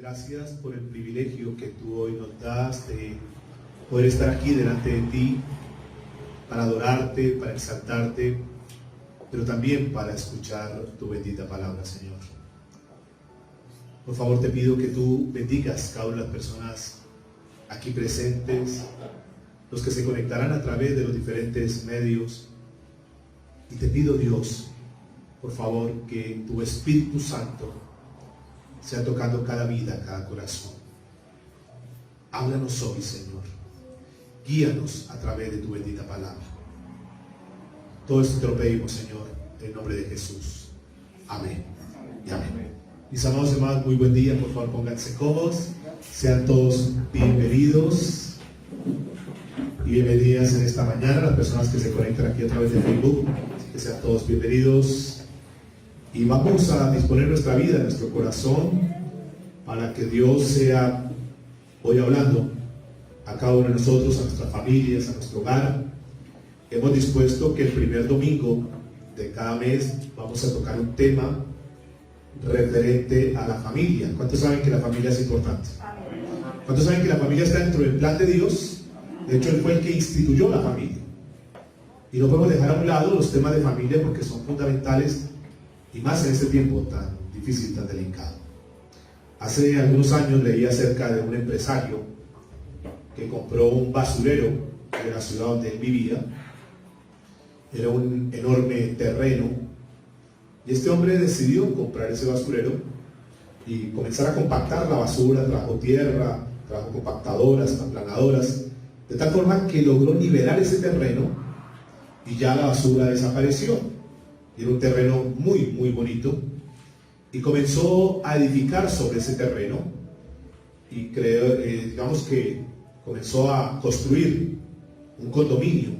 Gracias por el privilegio que tú hoy nos das de poder estar aquí delante de ti para adorarte, para exaltarte, pero también para escuchar tu bendita palabra, Señor. Por favor, te pido que tú bendigas cada una de las personas aquí presentes, los que se conectarán a través de los diferentes medios. Y te pido, Dios, por favor, que tu Espíritu Santo sea tocando cada vida, cada corazón. Háblanos hoy, Señor. Guíanos a través de tu bendita palabra. Todo esto te lo pedimos, Señor, en el nombre de Jesús. Amén y amén. Mis amados hermanos, muy buen día. Por favor, pónganse cómodos. Sean todos bienvenidos y bienvenidas en esta mañana, las personas que se conectan aquí a través de Facebook. Que sean todos bienvenidos. Y vamos a disponer nuestra vida, nuestro corazón, para que Dios sea hoy hablando a cada uno de nosotros, a nuestras familias, a nuestro hogar. Hemos dispuesto que el primer domingo de cada mes vamos a tocar un tema referente a la familia. ¿Cuántos saben que la familia es importante? ¿Cuántos saben que la familia está dentro del plan de Dios? De hecho, Él fue el que instituyó la familia. Y no podemos dejar a un lado los temas de familia porque son fundamentales, y más en este tiempo tan difícil, tan delicado. Hace algunos años leí acerca de un empresario que compró un basurero de la ciudad donde él vivía. Era un enorme terreno, y este hombre decidió comprar ese basurero y comenzar a compactar la basura. Trajo tierra, trajo compactadoras, aplanadoras, de tal forma que logró nivelar ese terreno y ya la basura desapareció. Era un terreno muy, muy bonito, y comenzó a edificar sobre ese terreno y digamos que comenzó a construir un condominio,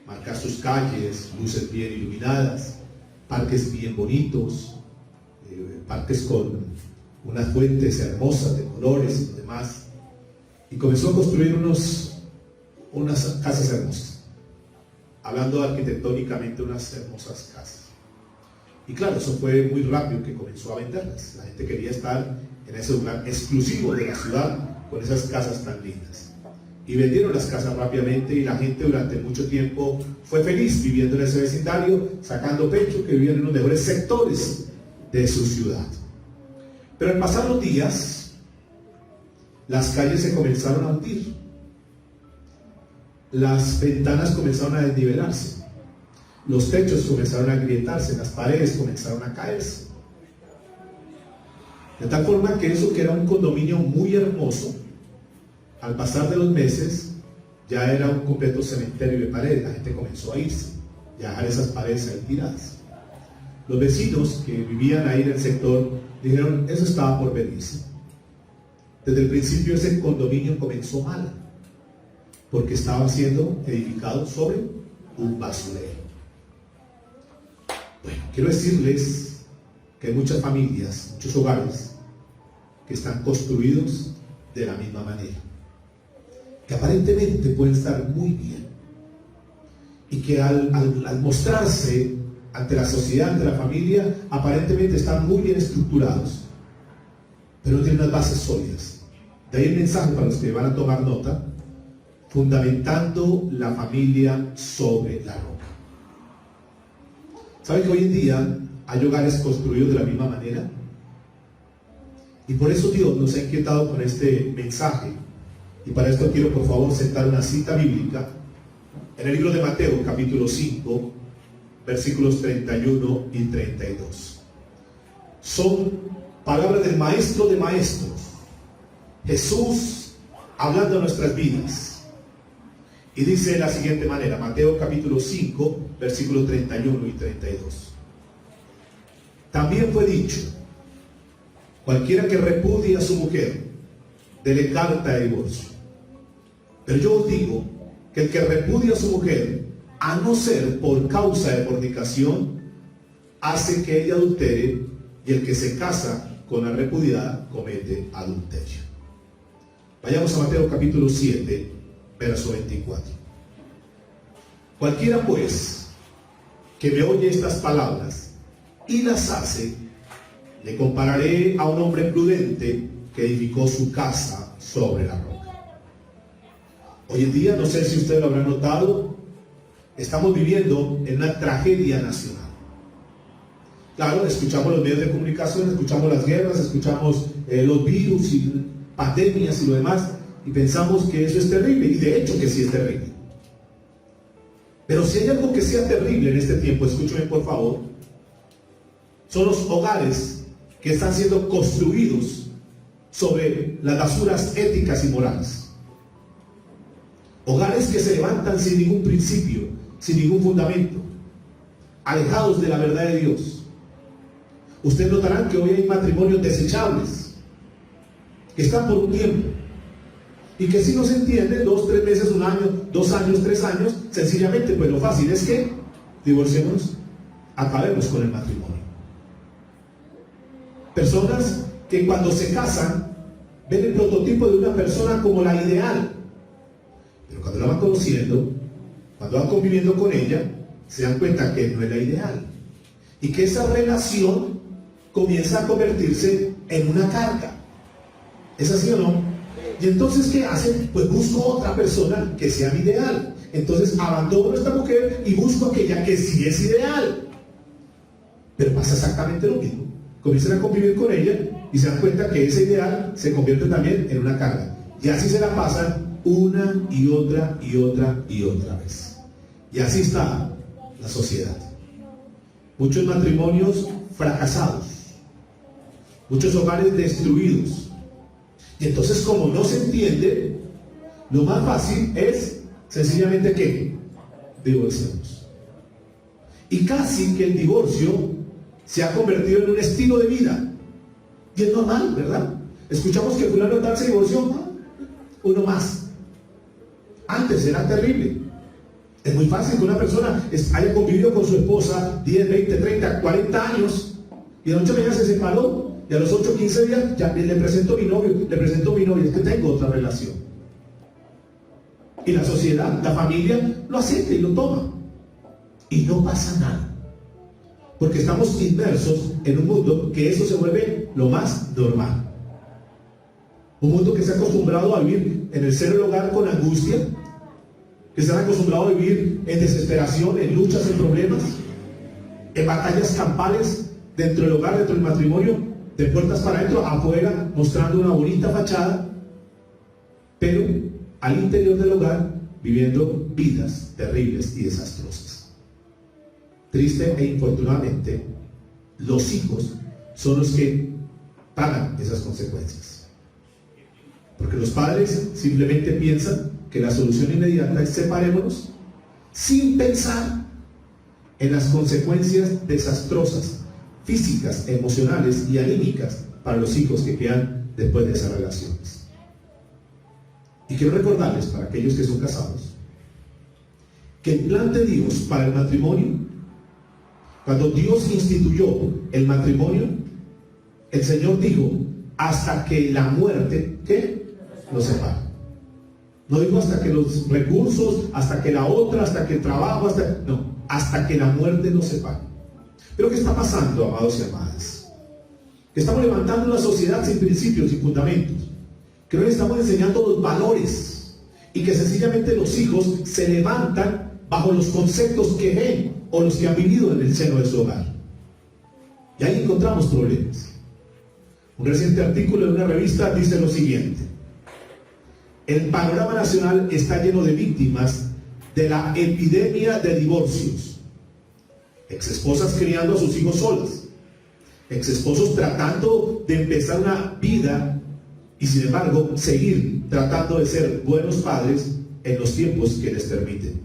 marcar sus calles, luces bien iluminadas, parques bien bonitos, parques con unas fuentes hermosas de colores y demás, y comenzó a construir unas casas hermosas. Hablando arquitectónicamente, unas hermosas casas. Y claro, eso fue muy rápido que comenzó a venderlas. La gente quería estar en ese lugar exclusivo de la ciudad con esas casas tan lindas. Y vendieron las casas rápidamente, y la gente durante mucho tiempo fue feliz viviendo en ese vecindario, sacando pecho que vivían en los mejores sectores de su ciudad. Pero al pasar los días, las calles se comenzaron a hundir. Las ventanas comenzaron a desnivelarse, los techos comenzaron a agrietarse, las paredes comenzaron a caerse. De tal forma que eso, que era un condominio muy hermoso, al pasar de los meses ya era un completo cementerio de paredes. La gente comenzó a irse y a dejar esas paredes ahí tiradas. Los vecinos que vivían ahí en el sector dijeron: eso estaba por venirse. Desde el principio ese condominio comenzó mal, porque estaba siendo edificado sobre un basurero. Bueno, quiero decirles que hay muchas familias, muchos hogares que están construidos de la misma manera, que aparentemente pueden estar muy bien, y que al mostrarse ante la sociedad, ante la familia, aparentemente están muy bien estructurados, pero no tienen unas bases sólidas. De ahí el mensaje para los que van a tomar nota: fundamentando la familia sobre la roca. ¿Saben que hoy en día hay hogares construidos de la misma manera? Y por eso Dios nos ha inquietado con este mensaje. Y para esto quiero, por favor, sentar una cita bíblica en el libro de Mateo, capítulo 5, versículos 31 y 32. Son palabras del Maestro de Maestros, Jesús, hablando a nuestras vidas. Y dice de la siguiente manera, Mateo capítulo 5, versículos 31 y 32. También fue dicho: cualquiera que repudie a su mujer, dele carta de divorcio. Pero yo os digo que el que repudia a su mujer, a no ser por causa de fornicación, hace que ella adultere, y el que se casa con la repudiada comete adulterio. Vayamos a Mateo capítulo 7, verso 24. Cualquiera pues que me oye estas palabras y las hace, le compararé a un hombre prudente que edificó su casa sobre la roca. Hoy en día, no sé si usted lo habrá notado, estamos viviendo en una tragedia nacional. Claro, escuchamos los medios de comunicación, escuchamos las guerras, escuchamos los virus y pandemias y lo demás, y pensamos que eso es terrible, y de hecho que sí es terrible. Pero si hay algo que sea terrible en este tiempo, escúcheme por favor, son los hogares que están siendo construidos sobre las basuras éticas y morales. Hogares que se levantan sin ningún principio, sin ningún fundamento, alejados de la verdad de Dios. Ustedes notarán que hoy hay matrimonios desechables, que están por un tiempo, y que si no se entienden, 2, 3 meses, 1 año, 2 años, 3 años, sencillamente, pues lo fácil es que divorciémonos, acabemos con el matrimonio. Personas que cuando se casan, ven el prototipo de una persona como la ideal, pero cuando la van conociendo, cuando van conviviendo con ella, se dan cuenta que no es la ideal, y que esa relación comienza a convertirse en una carga. ¿Es así o no? Y entonces, ¿qué hacen? Pues busco otra persona que sea mi ideal. Entonces abandono a esta mujer y busco aquella que sí es ideal. Pero pasa exactamente lo mismo. Comienzan a convivir con ella y se dan cuenta que ese ideal se convierte también en una carga. Y así se la pasan una y otra y otra y otra vez. Y así está la sociedad. Muchos matrimonios fracasados, muchos hogares destruidos. Y entonces, como no se entiende, lo más fácil es sencillamente que divorciamos. Y casi que el divorcio se ha convertido en un estilo de vida. Y es normal, ¿verdad? Escuchamos que fulano tal se divorció, uno más. Antes era terrible. Es muy fácil que una persona haya convivido con su esposa 10, 20, 30, 40 años y de noche a mañana se separó y a los 8, 15 días ya le presento a mi novio, es que tengo otra relación. Y la sociedad, la familia lo acepta y lo toma. Y no pasa nada. Porque estamos inmersos en un mundo que eso se vuelve lo más normal. Un mundo que se ha acostumbrado a vivir en el seno del hogar con angustia, que se han acostumbrado a vivir en desesperación, en luchas, en problemas, en batallas campales dentro del hogar, dentro del matrimonio, de puertas para adentro, afuera, mostrando una bonita fachada, pero al interior del hogar viviendo vidas terribles y desastrosas. Triste e infortunadamente, los hijos son los que pagan esas consecuencias. Porque los padres simplemente piensan que la solución inmediata es separémonos, sin pensar en las consecuencias desastrosas, físicas, emocionales y anímicas para los hijos que quedan después de esas relaciones. Y quiero recordarles, para aquellos que son casados, que el plan de Dios para el matrimonio, cuando Dios instituyó el matrimonio, el Señor dijo, hasta que la muerte, ¿qué? Los separe. No dijo hasta que los recursos, hasta que la otra, hasta que el trabajo, hasta que la muerte nos separe. Pero ¿qué está pasando, amados y amadas? Que estamos levantando una sociedad sin principios y fundamentos, que no le estamos enseñando los valores, y que sencillamente los hijos se levantan bajo los conceptos que ven o los que han vivido en el seno de su hogar. Y ahí encontramos problemas. Un reciente artículo de una revista dice lo siguiente: el panorama nacional está lleno de víctimas de la epidemia de divorcios. Exesposas criando a sus hijos solas, exesposos tratando de empezar una vida y sin embargo seguir tratando de ser buenos padres en los tiempos que les permiten.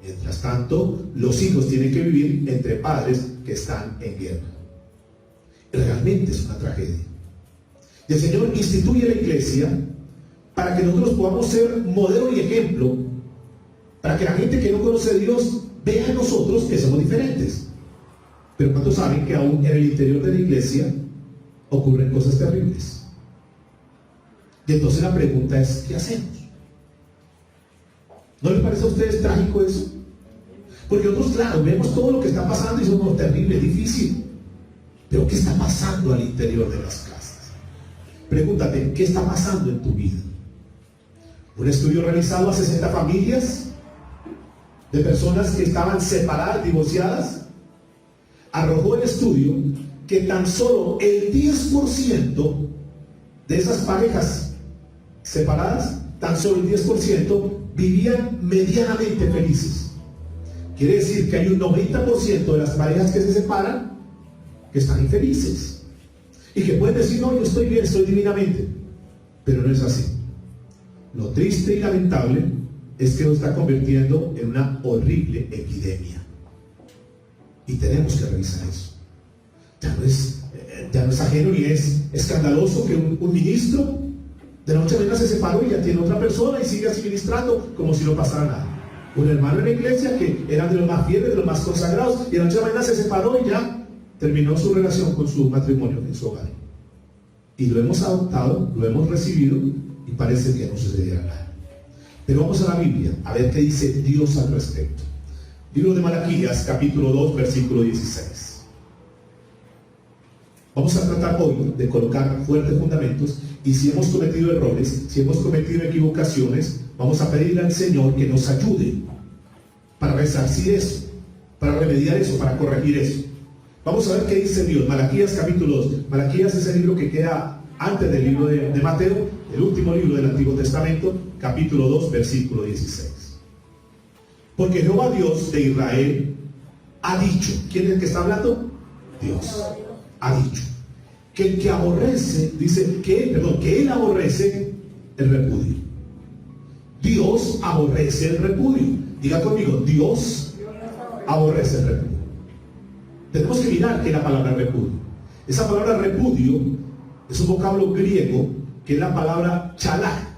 Mientras tanto, los hijos tienen que vivir entre padres que están en guerra. Realmente es una tragedia. Y el Señor instituye la iglesia para que nosotros podamos ser modelo y ejemplo, para que la gente que no conoce a Dios vea en nosotros que somos diferentes. Pero ¿cuántos saben que aún en el interior de la iglesia ocurren cosas terribles? Y entonces la pregunta es, ¿qué hacemos? ¿No les parece a ustedes trágico eso? Porque nosotros, claro, vemos todo lo que está pasando y somos terrible, difícil. Pero ¿qué está pasando al interior de las casas? Pregúntate, ¿qué está pasando en tu vida? Un estudio realizado a 60 familias de personas que estaban separadas, divorciadas, arrojó el estudio que tan solo el 10% de esas parejas separadas, tan solo el 10% vivían medianamente felices. Quiere decir que hay un 90% de las parejas que se separan que están infelices y que pueden decir, no, yo estoy bien, estoy divinamente, pero no es así. Lo triste y lamentable es que nos está convirtiendo en una horrible epidemia y tenemos que revisar eso. Ya no es ajeno ni es escandaloso que un ministro de la noche a mañana se separó y ya tiene otra persona y sigue así ministrando como si no pasara nada. Un hermano en la iglesia que era de los más fieles, de los más consagrados, y de la noche a mañana se separó y ya terminó su relación con su matrimonio en su hogar. Y lo hemos adoptado, lo hemos recibido y parece que no sucediera nada. Pero vamos a la Biblia a ver qué dice Dios al respecto. Libro de Malaquías, capítulo 2, versículo 16. Vamos a tratar hoy de colocar fuertes fundamentos, y si hemos cometido errores, si hemos cometido equivocaciones, vamos a pedirle al Señor que nos ayude para resarcir eso, para remediar eso, para corregir eso. Vamos a ver qué dice Dios. Malaquías capítulo 2. Malaquías es el libro que queda antes del libro de Mateo, el último libro del Antiguo Testamento, capítulo 2, versículo 16. Porque Jehová Dios de Israel ha dicho, ¿quién es el que está hablando? Dios. Ha dicho que el que aborrece, dice que él aborrece el repudio. Dios aborrece el repudio. Diga conmigo, Dios aborrece el repudio. Tenemos que mirar qué es la palabra repudio. Esa palabra repudio es un vocablo griego que es la palabra chalak,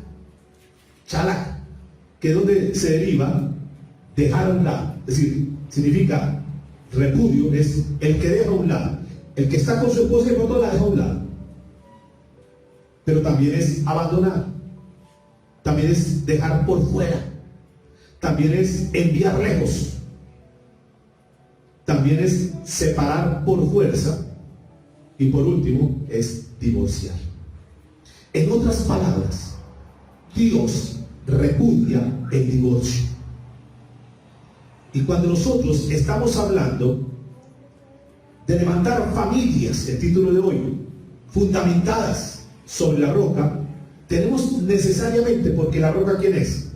que es donde se deriva dejar a un lado. Es decir, significa repudio, es el que deja a un lado. El que está con su esposa y de pronto la deja a un lado. Pero también es abandonar. También es dejar por fuera. También es enviar lejos. También es separar por fuerza. Y por último es divorciar. En otras palabras, Dios repudia el divorcio. Y cuando nosotros estamos hablando de levantar familias, el título de hoy, fundamentadas sobre la roca, tenemos necesariamente, porque la roca ¿quién es?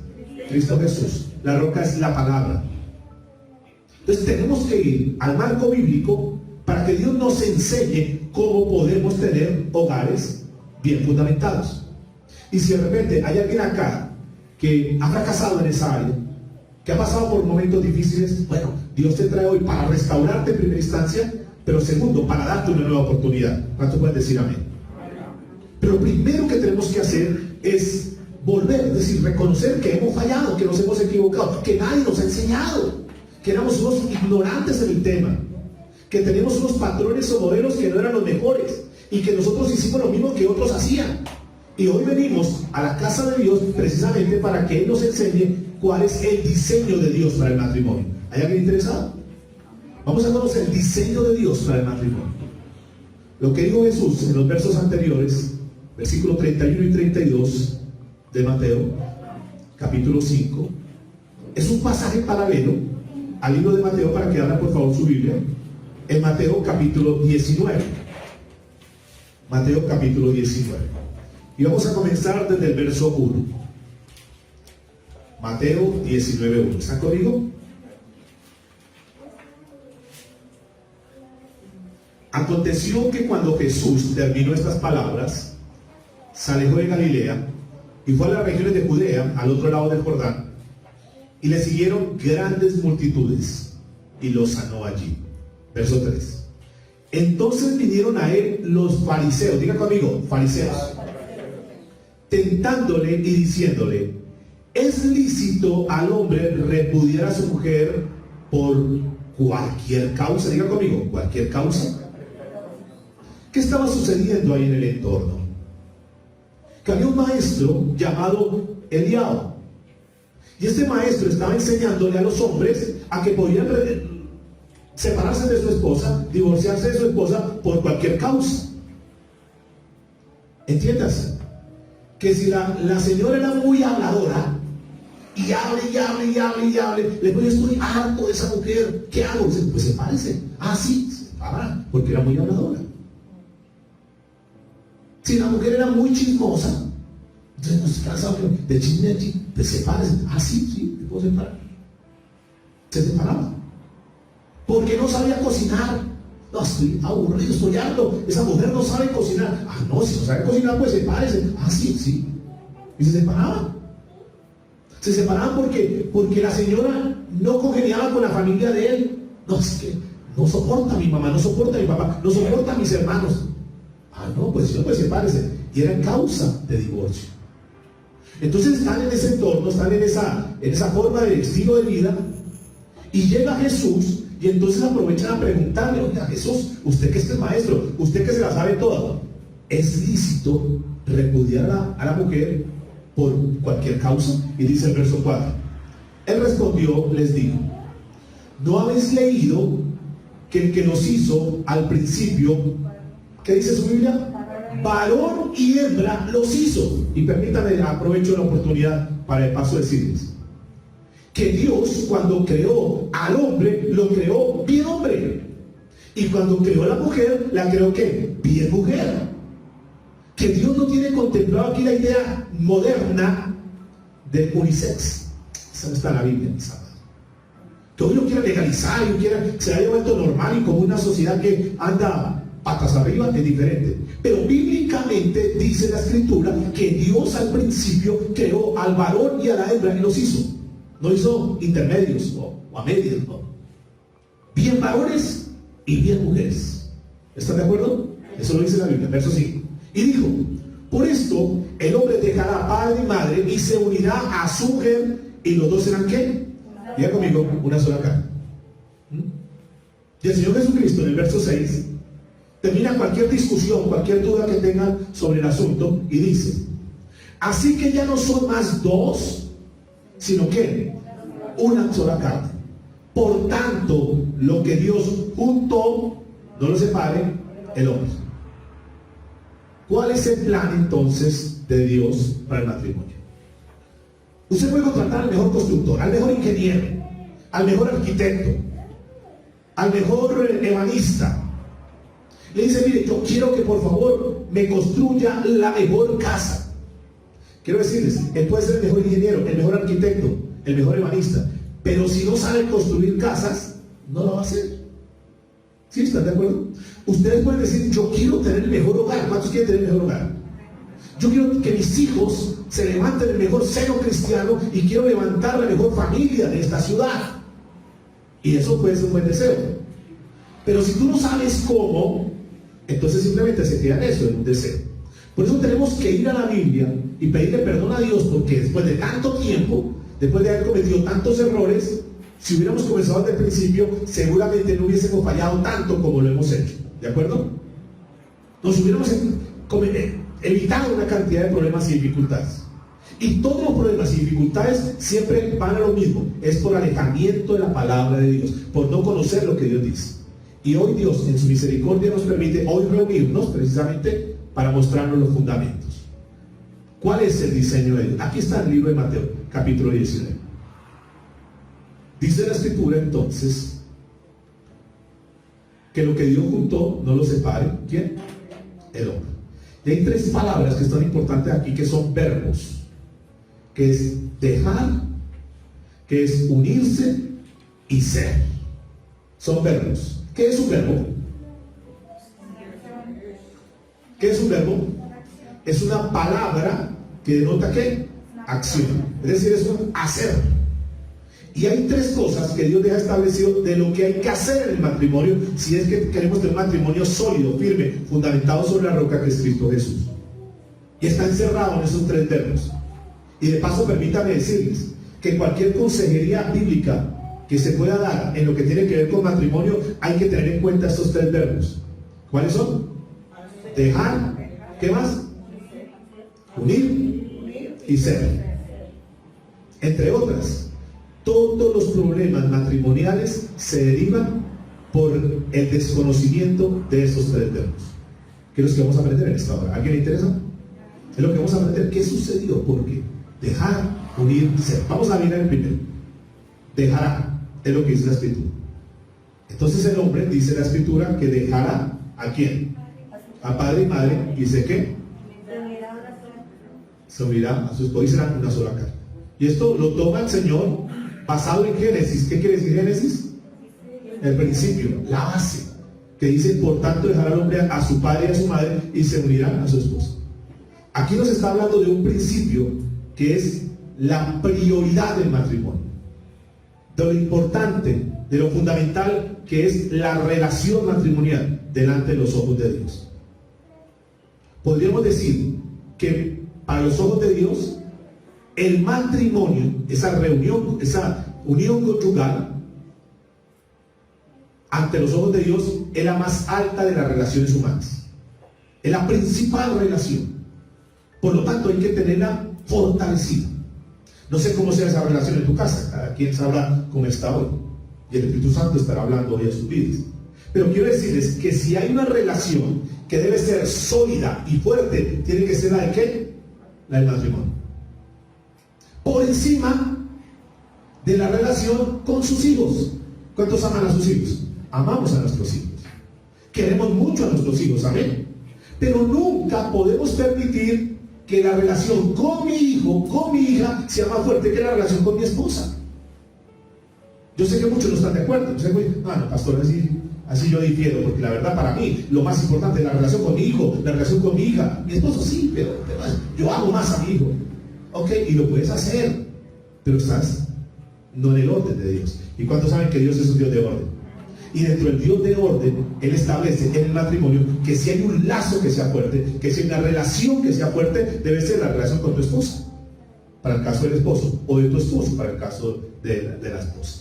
Cristo Jesús. La roca es la palabra. Entonces tenemos que ir al marco bíblico para que Dios nos enseñe cómo podemos tener hogares bien fundamentados. Y si de repente hay alguien acá que ha fracasado en esa área, que ha pasado por momentos difíciles, bueno, Dios te trae hoy para restaurarte en primera instancia, pero segundo, para darte una nueva oportunidad. ¿Cuántos pueden decir amén? Pero lo primero que tenemos que hacer es volver, es decir, reconocer que hemos fallado, que nos hemos equivocado, que nadie nos ha enseñado, que éramos unos ignorantes en el tema, que tenemos unos patrones o modelos que no eran los mejores y que nosotros hicimos lo mismo que otros hacían. Y hoy venimos a la casa de Dios precisamente para que Él nos enseñe cuál es el diseño de Dios para el matrimonio. ¿Hay alguien interesado? Vamos a conocer el diseño de Dios para el matrimonio. Lo que dijo Jesús en los versos anteriores, versículos 31 y 32 de Mateo, capítulo 5, es un pasaje paralelo al libro de Mateo, para que abra por favor su Biblia, en Mateo capítulo 19. Mateo capítulo 19. Y vamos a comenzar desde el verso 1. Mateo 19:1. ¿Están conmigo? Aconteció que cuando Jesús terminó estas palabras, se alejó de Galilea y fue a las regiones de Judea, al otro lado del Jordán, y le siguieron grandes multitudes, y los sanó allí. Verso 3. Entonces vinieron a él los fariseos, diga conmigo, fariseos, tentándole y diciéndole: ¿es lícito al hombre repudiar a su mujer por cualquier causa? Diga conmigo, cualquier causa. ¿Qué estaba sucediendo ahí en el entorno? Que había un maestro llamado Eliao, y este maestro estaba enseñándole a los hombres a que podían separarse de su esposa, divorciarse de su esposa por cualquier causa. Entiendas que si la señora era muy habladora y hable, después estoy harto de esa mujer, ¿qué hago? Pues sepárese. Ah, sí, se separa, porque era muy habladora. Si la mujer era muy chismosa, entonces no se cansado de chisme, pues sepárese. Ah, sí, me puedo separar. Se separaba. Porque no sabía cocinar. No, estoy aburrido, estoy harto. Esa mujer no sabe cocinar. Ah, no, si no sabe cocinar, pues sepárese. Ah, sí. Y se separaban. Se separaban porque la señora no congeniaba con la familia de él. No, es que no soporta a mi mamá, no soporta a mi papá, no soporta a mis hermanos. Ah, no, pues sepárese. Y era causa de divorcio. Entonces están en ese entorno, están en esa forma de estilo de vida. Y llega Jesús. Y entonces aprovechan a preguntarle: oiga, Jesús, usted que es maestro, usted que se la sabe toda, ¿es lícito repudiar a la mujer por cualquier causa? Y dice el verso 4: él respondió, les dijo: ¿no habéis leído que el que nos hizo al principio, ¿qué dice su Biblia? Varón y hembra los hizo. Y permítanme, aprovecho la oportunidad para de paso decirles que Dios, cuando creó al hombre, lo creó bien hombre. Y cuando creó a la mujer, la creó ¿qué? Bien mujer. Que Dios no tiene contemplado aquí la idea moderna de unisex. Esa no está en la Biblia, mis amados. Que hoy lo quiera legalizar y se haya vuelto normal, y como una sociedad que anda patas arriba, es diferente. Pero bíblicamente dice la Escritura que Dios al principio creó al varón y a la hembra y los hizo. No hizo intermedios o a medias, no. Bien varones y bien mujeres. ¿Están de acuerdo? Eso lo dice la Biblia, verso 5. Y dijo: por esto el hombre dejará padre y madre y se unirá a su mujer, y los dos serán ¿qué? Diga conmigo, una sola carne. Y el Señor Jesucristo en el verso 6 termina cualquier discusión, cualquier duda que tengan sobre el asunto, y dice: así que ya no son más dos, sino que una sola carne. Por tanto, lo que Dios juntó, no lo separe el hombre. ¿Cuál es el plan entonces de Dios para el matrimonio? Usted puede contratar al mejor constructor, al mejor ingeniero, al mejor arquitecto, al mejor ebanista. Le dice: mire, yo quiero que por favor me construya la mejor casa. Quiero decirles, él puede ser el mejor ingeniero, el mejor arquitecto, el mejor ebanista, pero si no sabe construir casas, no lo va a hacer. ¿Sí están de acuerdo? Ustedes pueden decir: yo quiero tener el mejor hogar. ¿Cuántos quieren tener el mejor hogar? Yo quiero que mis hijos se levanten el mejor seno cristiano, y quiero levantar la mejor familia de esta ciudad. Y eso puede ser un buen deseo. Pero si tú no sabes cómo, entonces simplemente se queda en eso, en un deseo. Por eso tenemos que ir a la Biblia y pedirle perdón a Dios, porque después de tanto tiempo, después de haber cometido tantos errores, si hubiéramos comenzado desde el principio, seguramente no hubiésemos fallado tanto como lo hemos hecho. ¿De acuerdo? Nos hubiéramos evitado una cantidad de problemas y dificultades. Y todos los problemas y dificultades siempre van a lo mismo: es por alejamiento de la palabra de Dios, por no conocer lo que Dios dice. Y hoy Dios, en su misericordia, nos permite hoy reunirnos precisamente para mostrarnos los fundamentos. ¿Cuál es el diseño de Dios? Aquí está el libro de Mateo, capítulo 19. Dice la Escritura entonces que lo que Dios juntó no lo separe. ¿Quién? El hombre. Y hay tres palabras que son importantes aquí, que son verbos, que es dejar, que es unirse y ser. Son verbos. ¿Qué es un verbo? ¿Qué es un verbo? Es una palabra que denota ¿qué? Acción. Es decir, es un hacer. Y hay tres cosas que Dios deja establecido de lo que hay que hacer en el matrimonio, si es que queremos tener un matrimonio sólido, firme, fundamentado sobre la roca que es Cristo Jesús. Y está encerrado en esos tres verbos. Y de paso, permítame decirles que cualquier consejería bíblica que se pueda dar en lo que tiene que ver con matrimonio, hay que tener en cuenta estos tres verbos. ¿Cuáles son? Dejar, ¿qué más? Unir y ser. Entre otras, todos los problemas matrimoniales se derivan por el desconocimiento de esos tres verbos, que es los que vamos a aprender en esta hora. ¿A alguien le interesa? Es lo que vamos a aprender. ¿Qué sucedió? Porque dejar, unirse. Vamos a mirar el primero. Dejará, es lo que dice la escritura. Entonces el hombre, dice la escritura, que dejará ¿a quién? A padre y madre. ¿Y dice qué? Se unirá a su esposa y serán una sola carne. Y esto lo toma el Señor basado en Génesis. ¿Qué quiere decir Génesis? El principio, la base. Que dice, por tanto, dejará al hombre a su padre y a su madre y se unirán a su esposa. Aquí nos está hablando de un principio que es la prioridad del matrimonio, de lo importante, de lo fundamental que es la relación matrimonial delante de los ojos de Dios. Podríamos decir que para los ojos de Dios el matrimonio, esa reunión, esa unión conyugal, ante los ojos de Dios es la más alta de las relaciones humanas, es la principal relación. Por lo tanto, hay que tenerla fortalecida. No sé cómo sea esa relación en tu casa, cada quien sabrá cómo está hoy, y el Espíritu Santo estará hablando hoy a sus vidas. Pero quiero decirles que si hay una relación que debe ser sólida y fuerte, tiene que ser la de ¿qué? La del matrimonio. Por encima de la relación con sus hijos. ¿Cuántos aman a sus hijos? Amamos a nuestros hijos. Queremos mucho a nuestros hijos, amén. Pero nunca podemos permitir que la relación con mi hijo, con mi hija, sea más fuerte que la relación con mi esposa. Yo sé que muchos no están de acuerdo. No, pastor, así yo difiero, porque la verdad para mí, lo más importante es la relación con mi hijo, la relación con mi hija. Mi esposo sí, pero yo amo más a mi hijo. Ok, y lo puedes hacer, pero estás no en el orden de Dios. ¿Y cuántos saben que Dios es un Dios de orden? Y dentro del Dios de orden, Él establece en el matrimonio que si hay un lazo que sea fuerte, que si hay una relación que sea fuerte, debe ser la relación con tu esposa, para el caso del esposo, o de tu esposo, para el caso de la esposa.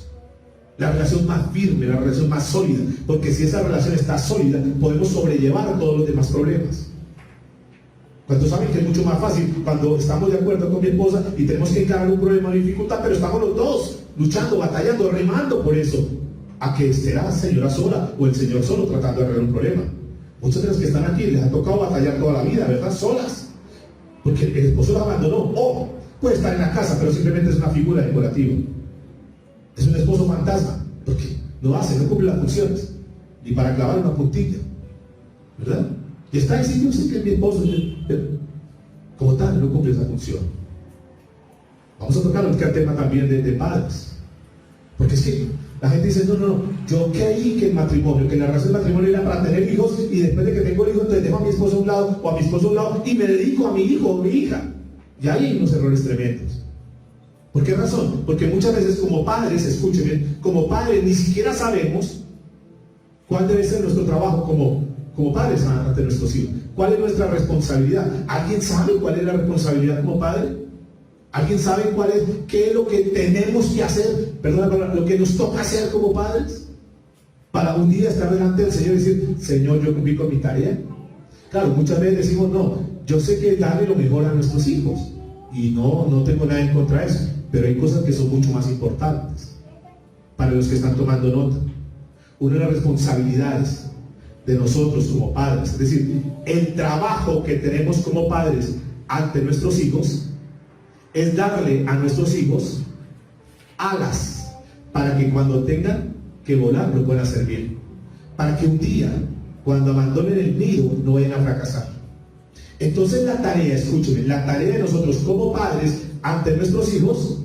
La relación más firme, la relación más sólida, porque si esa relación está sólida, podemos sobrellevar todos los demás problemas. ¿Cuántos saben que es mucho más fácil cuando estamos de acuerdo con mi esposa y tenemos que encarar un problema o dificultad, pero estamos los dos luchando, batallando, remando por eso, a que esté la señora sola o el señor solo tratando de arreglar un problema? Muchos de los que están aquí les ha tocado batallar toda la vida, ¿verdad? Solas, porque el esposo la abandonó, o puede estar en la casa, pero simplemente es una figura decorativa, es un esposo fantasma, porque no cumple las funciones, ni para clavar una puntilla, ¿verdad? Y está diciendo, yo sé que es mi esposo, pero como tal no cumple esa función. Vamos a tocar el tema también de padres, porque es que la gente dice, no, yo creí que el matrimonio, que la razón del matrimonio era para tener hijos, y después de que tengo el hijo, entonces dejo a mi esposo a un lado, o a mi esposo a un lado, y me dedico a mi hijo o mi hija. Y ahí hay unos errores tremendos. ¿Por qué razón? Porque muchas veces como padres, escúchenme, como padres ni siquiera sabemos cuál debe ser nuestro trabajo como padres ante nuestros hijos. ¿Cuál es nuestra responsabilidad? ¿Alguien sabe cuál es la responsabilidad como padre? ¿Alguien sabe qué es lo que tenemos que hacer? Perdón, lo que nos toca hacer como padres, para un día estar delante del Señor y decir, Señor, yo cumplí con mi tarea. Claro, muchas veces decimos, no, yo sé que darle lo mejor a nuestros hijos, y no tengo nada en contra de eso, pero hay cosas que son mucho más importantes para los que están tomando nota. Una de las responsabilidades de nosotros como padres, es decir, el trabajo que tenemos como padres ante nuestros hijos, es darle a nuestros hijos alas para que cuando tengan que volar lo puedan hacer bien, para que un día cuando abandonen el nido no vayan a fracasar. Entonces la tarea, escúchenme, la tarea de nosotros como padres ante nuestros hijos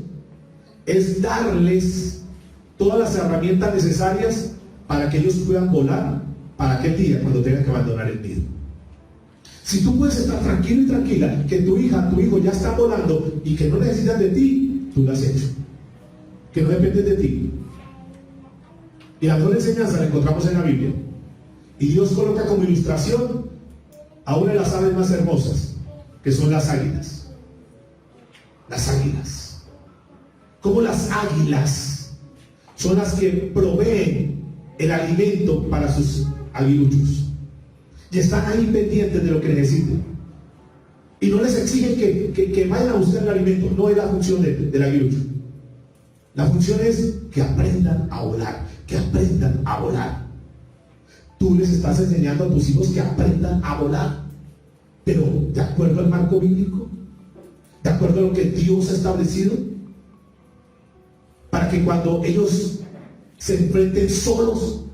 es darles todas las herramientas necesarias para que ellos puedan volar para aquel día cuando tengan que abandonar el nido. Si tú puedes estar tranquilo y tranquila que tu hija, tu hijo ya está volando y que no necesitan de ti, tú lo has hecho, que no dependen de ti. Y la mejor enseñanza la encontramos en la Biblia, y Dios coloca como ilustración a una de las aves más hermosas, que son las águilas. Las águilas. Como las águilas son las que proveen el alimento para sus aguiluchos, y están ahí pendientes de lo que necesiten, y no les exigen que vayan a buscar el alimento. No es la función del aguilucho. La función es que aprendan a volar, que aprendan a volar. Tú les estás enseñando a tus hijos que aprendan a volar, pero de acuerdo al marco bíblico, de acuerdo a lo que Dios ha establecido, para que cuando ellos se enfrenten solos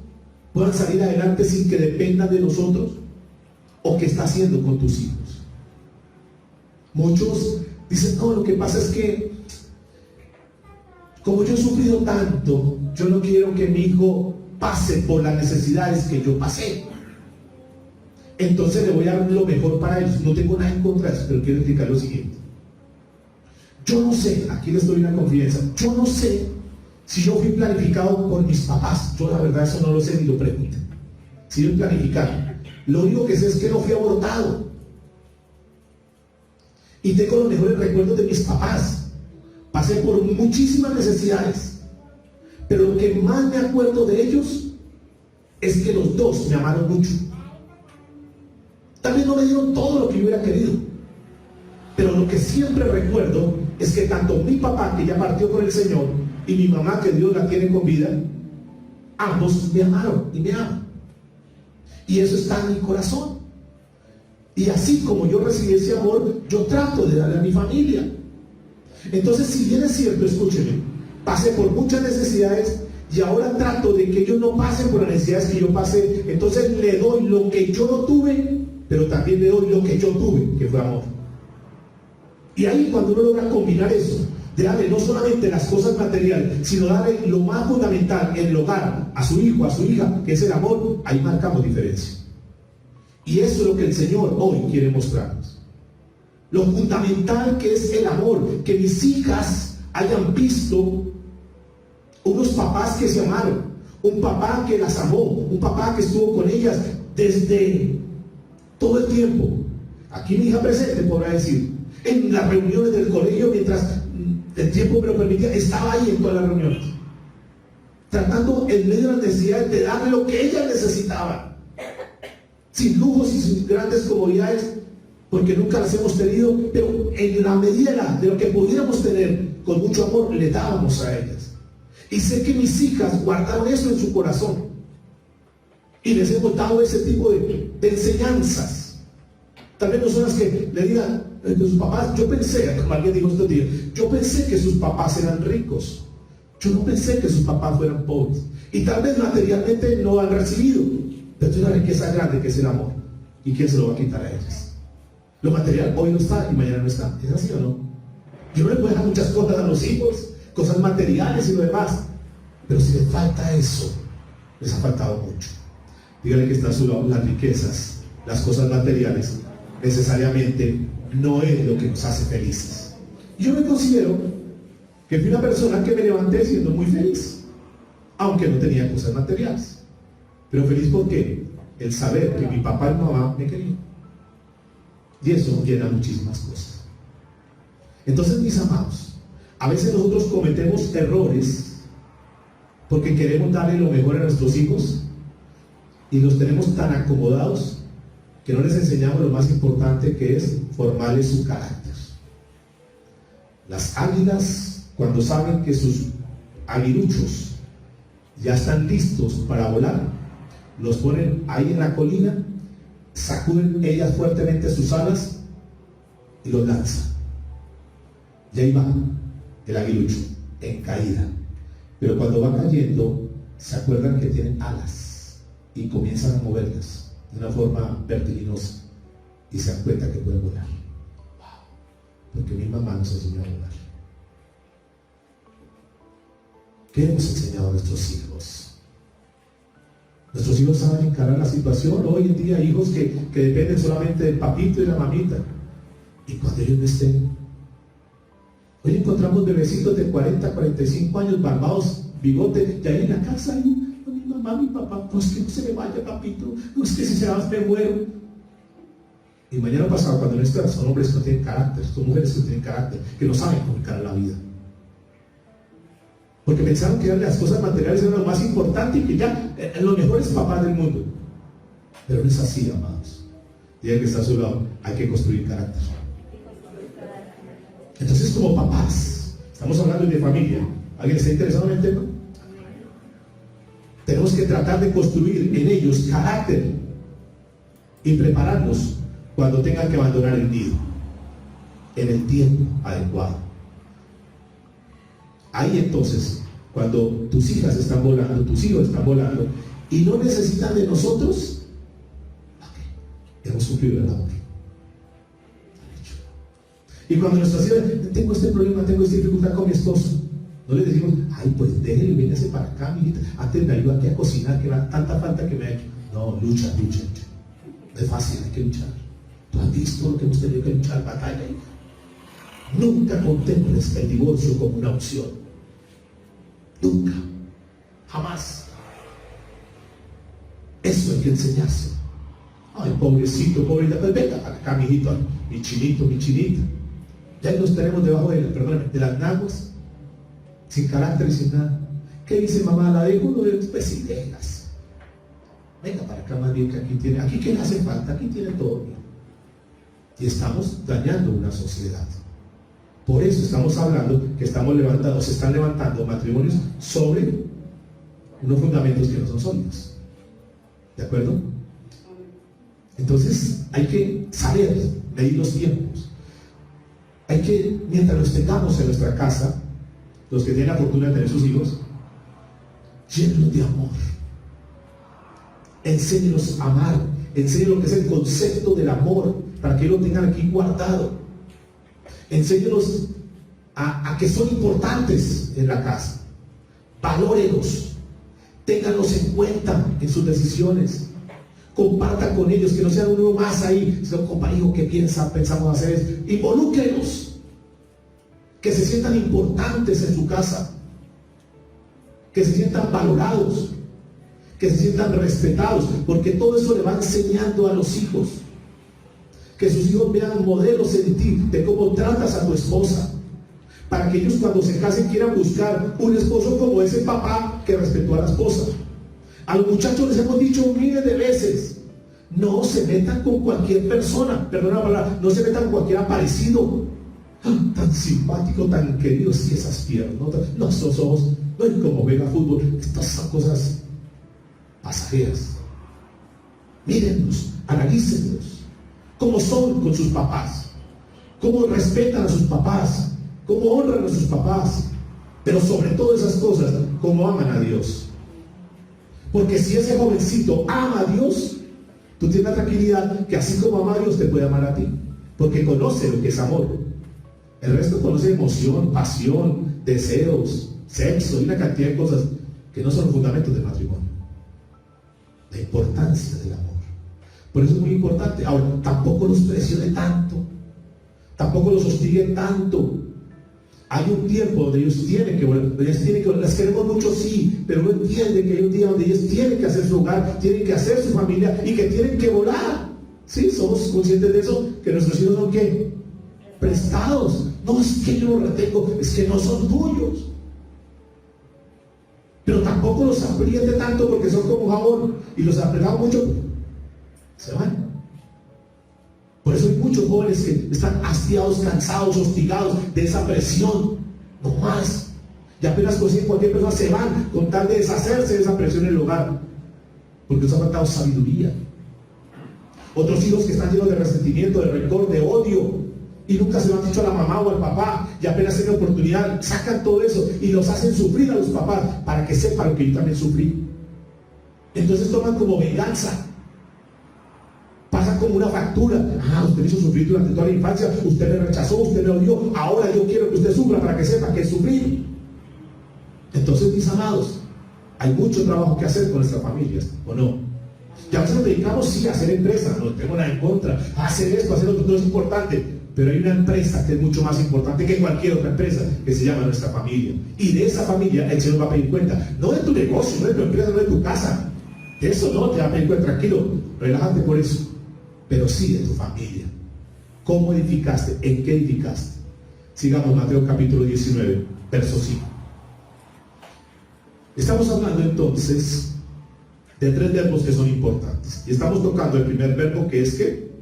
puedan salir adelante sin que dependan de nosotros. ¿O qué está haciendo con tus hijos? Muchos dicen, no, lo que pasa es que como yo he sufrido tanto, yo no quiero que mi hijo pase por las necesidades que yo pasé, entonces le voy a dar lo mejor para ellos. No tengo nada en contra de eso, pero quiero explicar lo siguiente. Yo no sé, aquí les doy una confianza, yo no sé si yo fui planificado por mis papás. Yo la verdad eso no lo sé ni lo pregunto. Si yo planificado, lo único que sé es que no fui abortado. Y tengo los mejores recuerdos de mis papás. Pasé por muchísimas necesidades, pero lo que más me acuerdo de ellos es que los dos me amaron mucho. También no me dieron todo lo que yo hubiera querido, pero lo que siempre recuerdo es que tanto mi papá, que ya partió con el Señor, y mi mamá, que Dios la tiene con vida, ambos me amaron y me aman. Y eso está en mi corazón. Y así como yo recibí ese amor, yo trato de darle a mi familia. Entonces, si bien es cierto, escúchenme, pasé por muchas necesidades y ahora trato de que ellos no pasen por las necesidades que yo pasé. Entonces le doy lo que yo no tuve, pero también le doy lo que yo tuve, que fue amor. Y ahí, cuando uno logra combinar eso, de darle no solamente las cosas materiales, sino darle lo más fundamental en el hogar, a su hijo, a su hija, que es el amor, ahí marcamos diferencia. Y eso es lo que el Señor hoy quiere mostrarnos. Lo fundamental que es el amor, que mis hijas hayan visto unos papás que se amaron, un papá que las amó, un papá que estuvo con ellas desde todo el tiempo. Aquí mi hija presente podrá decir, en las reuniones del colegio, mientras el tiempo me lo permitía, estaba ahí en todas las reuniones, tratando en medio de las necesidades de darle lo que ellas necesitaban, sin lujos y sin grandes comodidades, porque nunca las hemos tenido, pero en la medida de lo que pudiéramos tener, con mucho amor, le dábamos a ellas. Y sé que mis hijas guardaron eso en su corazón, y les hemos dado ese tipo de enseñanzas. Tal vez no son las que le digan de sus papás. Yo pensé, como alguien dijo estos días, yo pensé que sus papás eran ricos, yo no pensé que sus papás fueran pobres, y tal vez materialmente no han recibido, pero es una riqueza grande que es el amor. ¿Y quién se lo va a quitar a ellas? Lo material hoy no está y mañana no está. ¿Es así o no? Yo no le puedo dejar muchas cosas a los hijos, cosas materiales y lo demás, pero si les falta eso, les ha faltado mucho. Dígale que está a su lado, las riquezas, las cosas materiales, necesariamente no es lo que nos hace felices. Yo me considero que fui una persona que me levanté siendo muy feliz, aunque no tenía cosas materiales, pero feliz porque el saber que mi papá y mamá me querían, y eso llena muchísimas cosas. Entonces, mis amados, a veces nosotros cometemos errores porque queremos darle lo mejor a nuestros hijos y los tenemos tan acomodados que no les enseñamos lo más importante, que es formarles su carácter. Las águilas, cuando saben que sus aguiluchos ya están listos para volar, los ponen ahí en la colina, sacuden ellas fuertemente sus alas y los lanzan. Y ahí va el aguilucho en caída, pero cuando va cayendo se acuerdan que tienen alas y comienzan a moverlas de una forma vertiginosa y se dan cuenta que pueden volar. Wow. Porque mi mamá nos enseñó a volar. ¿Qué hemos enseñado a nuestros hijos? Nuestros hijos saben encarar la situación. Hoy en día, hijos que dependen solamente del papito y la mamita, y cuando ellos no estén. Hoy encontramos bebecitos de 40, 45 años, barbados, bigote, y ahí en la casa, mi mamá, mi papá, no es que no se me vaya, papito, no es que si se va me muero. Y mañana pasado, cuando no están, son hombres que no tienen carácter, son mujeres que no tienen carácter, que no saben cómo encarar la vida. Porque pensaron que las cosas materiales eran lo más importante y que ya los mejores papás del mundo. Pero no es así, amados. Diga que está a su lado, hay que construir carácter. Entonces, como papás, estamos hablando de familia. ¿Alguien está interesado en el tema? Tenemos que tratar de construir en ellos carácter y prepararlos cuando tengan que abandonar el nido, en el tiempo adecuado. Ahí entonces, cuando tus hijas están volando, tus hijos están volando y no necesitan de nosotros, hemos cumplido el amor. Y cuando nuestras hijas, tengo este problema, tengo esta dificultad con mi esposo, no le decimos, ay, pues déjelo, véngase para acá, mijita, antes me ayuda aquí a cocinar, que era tanta falta que me ha hecho. No, lucha. No es fácil, hay que luchar. Tú has visto lo que hemos tenido que luchar, batalla. Nunca contemples el divorcio como una opción. Nunca. Jamás. Eso hay que enseñarse. Ay, pobrecito, pobrecita, pues venga para acá, mijito, mi chinito, mi chinita. Ya nos tenemos debajo de las naguas, sin carácter y sin nada. ¿Qué dice mamá? La dejo, no, pues si dejas. Venga para acá más bien, que aquí que le hace falta, aquí tiene todo bien. Y estamos dañando una sociedad. Por eso estamos hablando que se están levantando matrimonios sobre unos fundamentos que no son sólidos. ¿De acuerdo? Entonces hay que saber medir los tiempos. Hay que, mientras los tengamos en nuestra casa, los que tienen la fortuna de tener sus hijos, llénenlos de amor. Enséñenos a amar. Enséñenos lo que es el concepto del amor, para que lo tengan aquí guardado. Enséñenos a que son importantes en la casa. Valórenlos. Ténganlos en cuenta en sus decisiones. Compartan con ellos, que no sean uno más ahí, sino compa, hijo, ¿qué pensamos hacer esto? Involúquenlos, que se sientan importantes en su casa, que se sientan valorados, que se sientan respetados, porque todo eso le va enseñando a los hijos, que sus hijos vean modelos en ti de cómo tratas a tu esposa, para que ellos cuando se casen quieran buscar un esposo como ese papá que respetó a la esposa. A los muchachos les hemos dicho miles de veces, no se metan con cualquier persona, perdona la palabra, no se metan con cualquier aparecido, tan simpático, tan querido, si esas piernas, no, esos ojos, no es como juega fútbol, estas son cosas pasajeras. Mírenlos, analícenlos, cómo son con sus papás, cómo respetan a sus papás, cómo honran a sus papás, pero sobre todas esas cosas, cómo aman a Dios. Porque si ese jovencito ama a Dios, tú tienes la tranquilidad que así como ama a Dios te puede amar a ti, porque conoce lo que es amor. El resto conoce emoción, pasión, deseos, sexo y una cantidad de cosas que no son los fundamentos del matrimonio. La importancia del amor. Por eso es muy importante. Ahora, tampoco los presione tanto, tampoco los hostigue tanto. Hay un tiempo donde ellos tienen que volver, las queremos mucho, sí, pero no entienden que hay un día donde ellos tienen que hacer su hogar, tienen que hacer su familia y que tienen que volar. Sí, somos conscientes de eso, que nuestros hijos son ¿qué? Prestados. No es que yo los retengo, es que no son tuyos. Pero tampoco los apriete tanto porque son como jabón y los apretamos mucho, se van. Por eso hay muchos jóvenes que están hastiados, cansados, hostigados de esa presión. No más. Y apenas consiguen cualquier persona, se van con tal de deshacerse de esa presión en el hogar. Porque les ha faltado sabiduría. Otros hijos que están llenos de resentimiento, de rencor, de odio, y nunca se lo han dicho a la mamá o al papá, y apenas tienen oportunidad, sacan todo eso y los hacen sufrir a los papás para que sepan lo que yo también sufrí. Entonces toman como venganza. Pasa como una factura. Usted me hizo sufrir durante toda la infancia, usted me rechazó, usted me odió, ahora yo quiero que usted sufra para que sepa que es sufrir. Entonces, mis amados, hay mucho trabajo que hacer con nuestras familias, ¿o no? Ya a veces nos dedicamos, sí, a hacer empresa, no tengo nada en contra, a hacer esto, a hacer otro, todo es importante, pero hay una empresa que es mucho más importante que cualquier otra empresa, que se llama nuestra familia. Y de esa familia el Señor va a pedir cuenta, no de tu negocio, no de tu empresa, no de tu casa. De eso no te va a pedir cuenta, tranquilo, relájate por eso. Pero sí de tu familia. ¿Cómo edificaste? ¿En qué edificaste? Sigamos Mateo capítulo 19, verso 5. Estamos hablando entonces de 3 verbos que son importantes. Y estamos tocando el primer verbo, que es que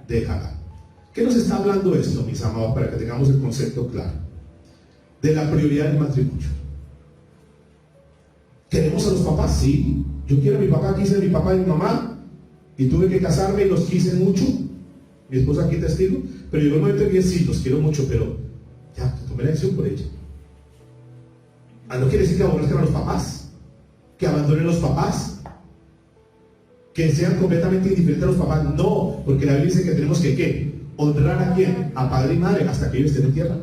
déjala. ¿Qué nos está hablando esto, mis amados, para que tengamos el concepto claro? De la prioridad del matrimonio. ¿Queremos a los papás? Sí. Yo quiero a mi papá, quise a mi papá y mi mamá, y tuve que casarme y los quise mucho. mi esposa aquí testigo, pero llegó el momento de que sí, los quiero mucho, pero ya, tomé la decisión por ella. No quiere decir que aborrezcan a los papás, que abandonen a los papás, que sean completamente indiferentes a los papás. No, porque la Biblia dice que tenemos que ¿qué? Honrar a quién, a padre y madre, hasta que ellos estén en tierra.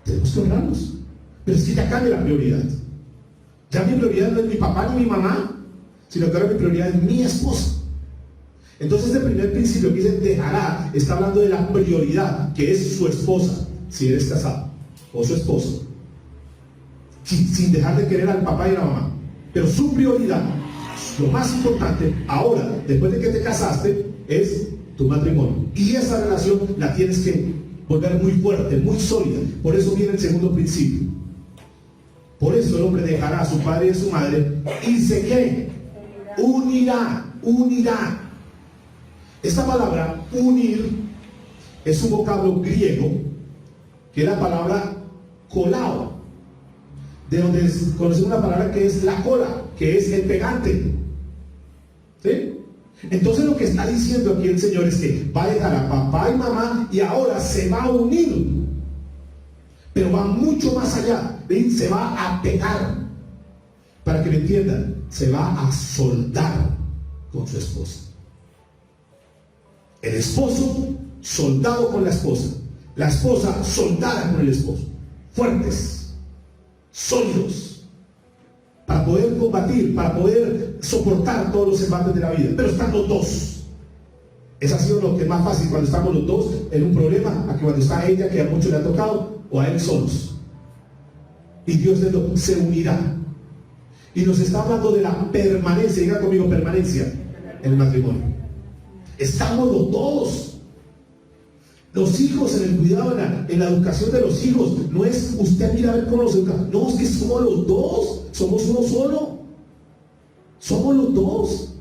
Tenemos que honrarlos, pero es que ya cambia la prioridad. Ya mi prioridad no es mi papá ni mi mamá, sino que ahora mi prioridad es mi esposa. Entonces el primer principio que dice dejará, está hablando de la prioridad, que es su esposa, si eres casado, o su esposo, sin dejar de querer al papá y a la mamá. Pero su prioridad, lo más importante ahora, después de que te casaste, es tu matrimonio. Y esa relación la tienes que volver muy fuerte, muy sólida. Por eso viene el segundo principio. Por eso el hombre dejará a su padre y a su madre y se ¿qué? Unirá. Esta palabra unir es un vocablo griego que es la palabra colao, de donde conocemos una palabra que es la cola, que es el pegante. ¿Sí? Entonces lo que está diciendo aquí el Señor es que va a dejar a papá y mamá y ahora se va a unir, pero va mucho más allá. Se va a pegar. Para que me entiendan, se va a soldar con su esposa. El esposo soldado con la esposa soldada con el esposo. Fuertes, sólidos, para poder combatir, para poder soportar todos los embates de la vida. Pero están los dos. Es así lo que es más fácil cuando estamos los dos en un problema, a que cuando está ella, que a muchos le ha tocado, o a él solos. Y Dios se unirá. Y nos está hablando de la permanencia, diga conmigo, permanencia en el matrimonio. Estamos los dos. Los hijos en el cuidado, en la educación de los hijos. No es usted mira a ver cómo los educa. No, es que somos los dos. Somos uno solo. Somos los dos.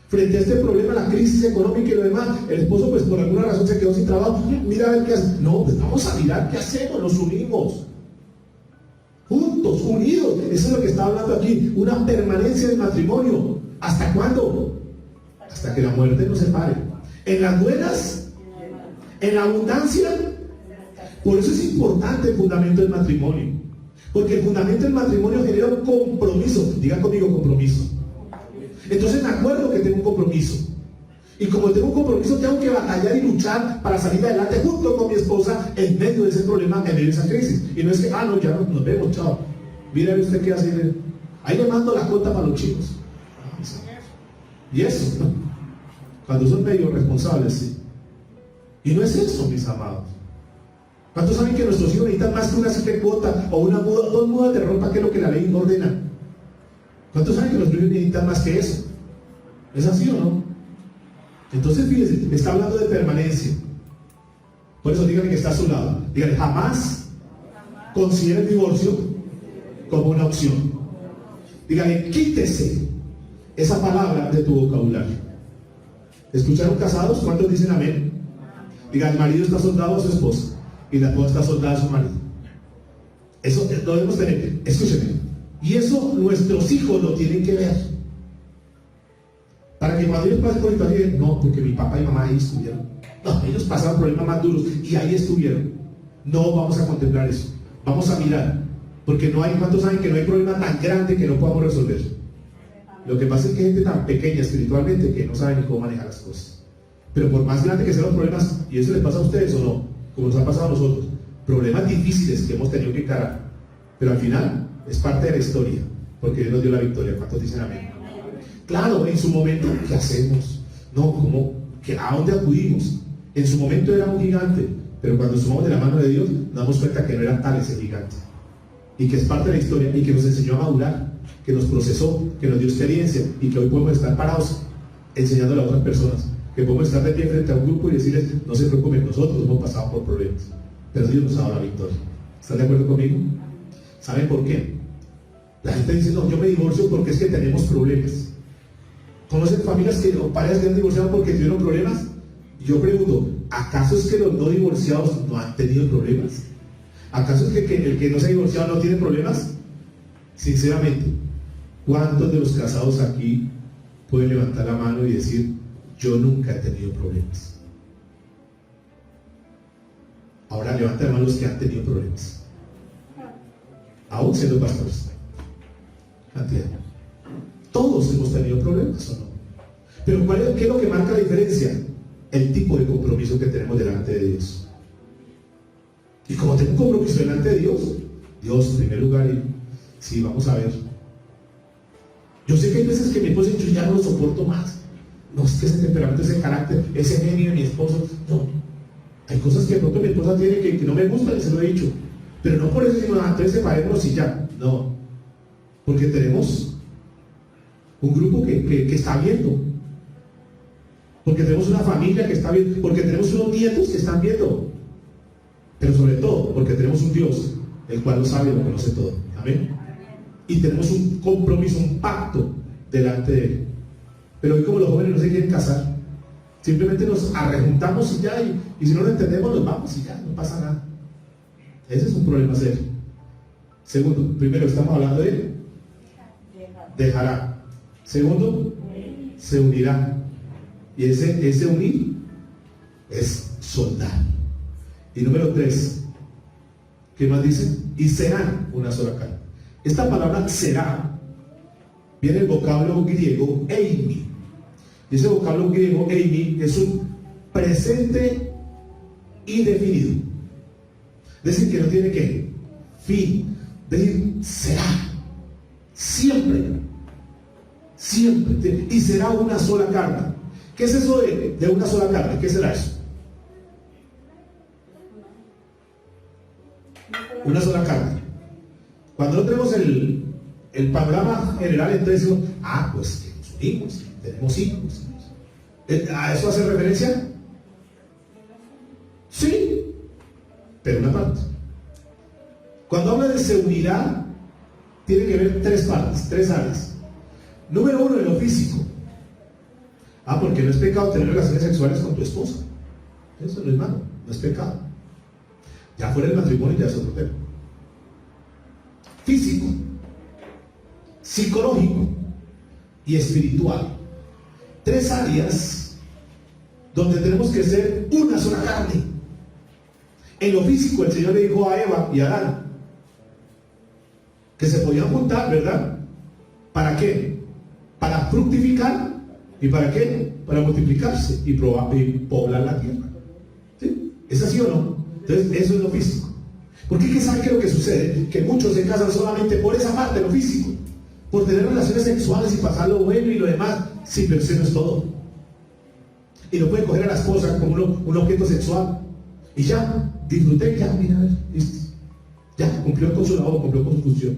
Frente a este problema, la crisis económica y lo demás, el esposo pues por alguna razón se quedó sin trabajo. Mira a ver qué hace. No, pues vamos a mirar qué hacemos. Nos unimos. Juntos, unidos. Eso es lo que está hablando aquí. Una permanencia del matrimonio. ¿Hasta cuándo? Hasta que la muerte nos separe. En las buenas, en la abundancia. Por eso es importante el fundamento del matrimonio. Porque el fundamento del matrimonio genera un compromiso. Diga conmigo, compromiso. Entonces me acuerdo que tengo un compromiso. Y como tengo un compromiso, tengo que batallar y luchar para salir adelante junto con mi esposa en medio de ese problema, en medio de esa crisis. Y no es que, no, ya nos vemos, chao. Mira usted qué hace. Ahí le mando la cuota para los chicos. Y eso, ¿no? Cuando son medio responsables, sí. Y no es eso, mis amados. ¿Cuántos saben que nuestros hijos necesitan más que una simple cuota o una muda, 2 mudas de ropa, que es lo que la ley ordena? ¿Cuántos saben que los niños necesitan más que eso? ¿Es así o no? Entonces, fíjense, está hablando de permanencia. Por eso díganle que está a su lado. Díganle, jamás considere el divorcio como una opción. Díganle, quítese esa palabra de tu vocabulario. ¿Escucharon casados? ¿Cuántos dicen amén? Digan, el marido está soldado a su esposa y la esposa está soldada a su marido. Eso lo debemos tener. Escúchenme. Y eso nuestros hijos lo tienen que ver. Para que cuando ellos pasen por situaciones, no, porque mi papá y mamá ahí estuvieron. No, ellos pasaron problemas más duros y ahí estuvieron. No vamos a contemplar eso. Vamos a mirar. Porque no hay, ¿cuántos saben que no hay problema tan grande que no podamos resolver? Lo que pasa es que hay gente tan pequeña espiritualmente que no sabe ni cómo manejar las cosas. Pero por más grande que sean los problemas, y eso les pasa a ustedes o no, como nos ha pasado a nosotros, problemas difíciles que hemos tenido que encarar, pero al final es parte de la historia, porque Dios nos dio la victoria. ¿Cuántos dicen amén? Claro, en su momento, ¿qué hacemos? No, ¿cómo? ¿A dónde acudimos? En su momento era un gigante, pero cuando sumamos de la mano de Dios, nos damos cuenta que no era tal ese gigante, y que es parte de la historia, y que nos enseñó a madurar, que nos procesó, que nos dio experiencia, y que hoy podemos estar parados enseñándole a otras personas, que podemos estar de pie frente a un grupo y decirles, no se preocupen, nosotros hemos pasado por problemas, pero Dios nos ha dado la victoria. ¿Están de acuerdo conmigo? ¿Saben por qué? La gente dice, no, yo me divorcio porque es que tenemos problemas. ¿Conocen familias o parejas que han divorciado porque tuvieron problemas? Y yo pregunto, ¿acaso es que los no divorciados no han tenido problemas? ¿Acaso es que el que no se ha divorciado no tiene problemas? Sinceramente, ¿cuántos de los casados aquí pueden levantar la mano y decir, yo nunca he tenido problemas? Ahora levanta la mano los que han tenido problemas, aún siendo pastores. Cantidad. Todos hemos tenido problemas, ¿o no? Pero ¿qué es lo que marca la diferencia? El tipo de compromiso que tenemos delante de Dios. Y como tengo un compromiso delante de Dios, Dios en primer lugar, y sí, vamos a ver. Yo sé que hay veces que mi esposo dice, yo ya no lo soporto más. No, es que ese temperamento, ese carácter, ese genio de mi esposo, no. Hay cosas que de pronto mi esposa tiene que no me gustan, y se lo he dicho. Pero no por eso, sino entonces separémonos y ya. No. Porque tenemos un grupo que está viendo. Porque tenemos una familia que está viendo. Porque tenemos unos nietos que están viendo. Pero sobre todo, porque tenemos un Dios, el cual lo sabe y lo conoce todo. Amén. Y tenemos un compromiso, un pacto delante de Él. Pero hoy, como los jóvenes no se quieren casar, simplemente nos arrejuntamos y ya, y si no lo entendemos, nos vamos y ya, no pasa nada. Ese es un problema serio. Segundo, primero estamos hablando de dejará. Segundo, se unirá. Y ese unir es soldar. Y número 3, ¿qué más dice? Y serán una sola carne. Esta palabra será viene del vocablo griego eimi. Y ese vocablo griego eimi es un presente indefinido. Es decir, que no tiene que fin. Es decir, será. Siempre. Siempre. Y será una sola carne. ¿Qué es eso de una sola carne? ¿Qué será eso? Una sola carne. Cuando no tenemos el panorama general, entonces decimos, pues que nos unimos, tenemos hijos. ¿A eso hace referencia? Sí, pero una parte. Cuando habla de se unirá, tiene que ver 3 partes, 3 áreas. Número 1, en lo físico. Porque no es pecado tener relaciones sexuales con tu esposa. Eso no es malo, no es pecado. Ya fuera del matrimonio ya es otro tema. Físico, psicológico y espiritual. 3 áreas donde tenemos que ser una sola carne. En lo físico, el Señor le dijo a Eva y a Adán que se podían juntar, ¿verdad? ¿Para qué? Para fructificar. ¿Y para qué? Para multiplicarse y poblar la tierra. ¿Sí? ¿Es así o no? Entonces, eso es lo físico. Porque ¿qué sabe qué es lo que sucede? Que muchos se casan solamente por esa parte, lo físico. Por tener relaciones sexuales y pasar lo bueno y lo demás. Sí, pero eso no es todo. Y no puede coger a la esposa como un objeto sexual. Y ya, disfruté, ya, mira, listo. Ya, cumplió con su labor, cumplió con su función.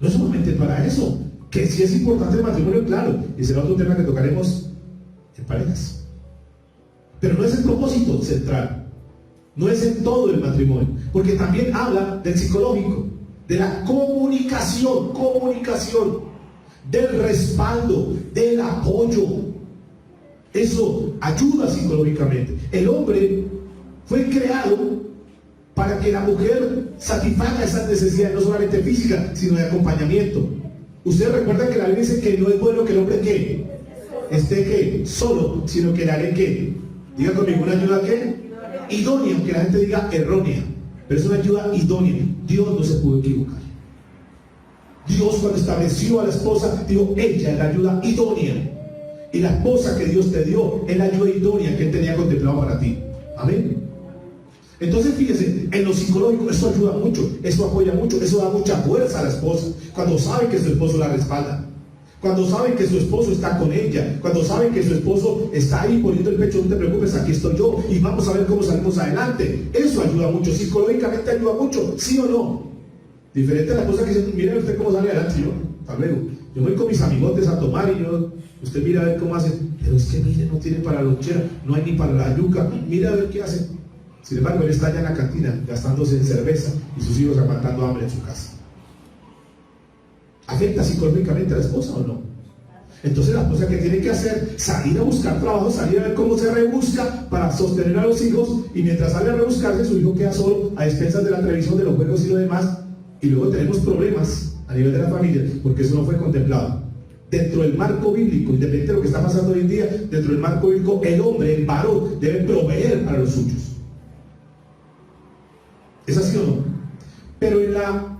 No solamente para eso. Que sí es importante el matrimonio, claro. Y será otro tema que tocaremos en parejas. Pero no es el propósito central. No es en todo el matrimonio, porque también habla del psicológico, de la comunicación, del respaldo, del apoyo. Eso ayuda psicológicamente. El hombre fue creado para que la mujer satisfaga esas necesidades, no solamente físicas, sino de acompañamiento. Usted recuerda que la Biblia dice que no es bueno que el hombre esté solo, sino que le haré diga conmigo, una ayuda idónea, aunque la gente diga errónea, pero es una ayuda idónea. Dios no se pudo equivocar. Dios, cuando estableció a la esposa, dijo, ella es la ayuda idónea, y la esposa que Dios te dio es la ayuda idónea que Él tenía contemplado para ti. Amén. Entonces fíjese, en lo psicológico eso ayuda mucho, eso apoya mucho, eso da mucha fuerza a la esposa, cuando sabe que su esposo la respalda, cuando sabe que su esposo está con ella, cuando sabe que su esposo está ahí poniendo el pecho, no te preocupes, aquí estoy yo y vamos a ver cómo salimos adelante. Eso ayuda mucho, psicológicamente ayuda mucho, ¿sí o no? Diferente a la cosa que dice, mire usted cómo sale adelante. Yo, hasta luego, yo voy con mis amigotes a tomar y usted mira a ver cómo hace, pero es que mire, no tiene para la lonchera, no hay ni para la yuca, mira a ver qué hace. Sin embargo, él está allá en la cantina gastándose en cerveza y sus hijos aguantando hambre en su casa. ¿Afecta psicológicamente a la esposa o no? Entonces la esposa, que tiene que hacer, salir a buscar trabajo, salir a ver cómo se rebusca para sostener a los hijos, y mientras sale a rebuscarse, su hijo queda solo a expensas de la televisión, de los juegos y lo demás, y luego tenemos problemas a nivel de la familia, porque eso no fue contemplado. Dentro del marco bíblico, independiente de lo que está pasando hoy en día, dentro del marco bíblico, el hombre, el varón, debe proveer para los suyos. ¿Es así o no? Pero en la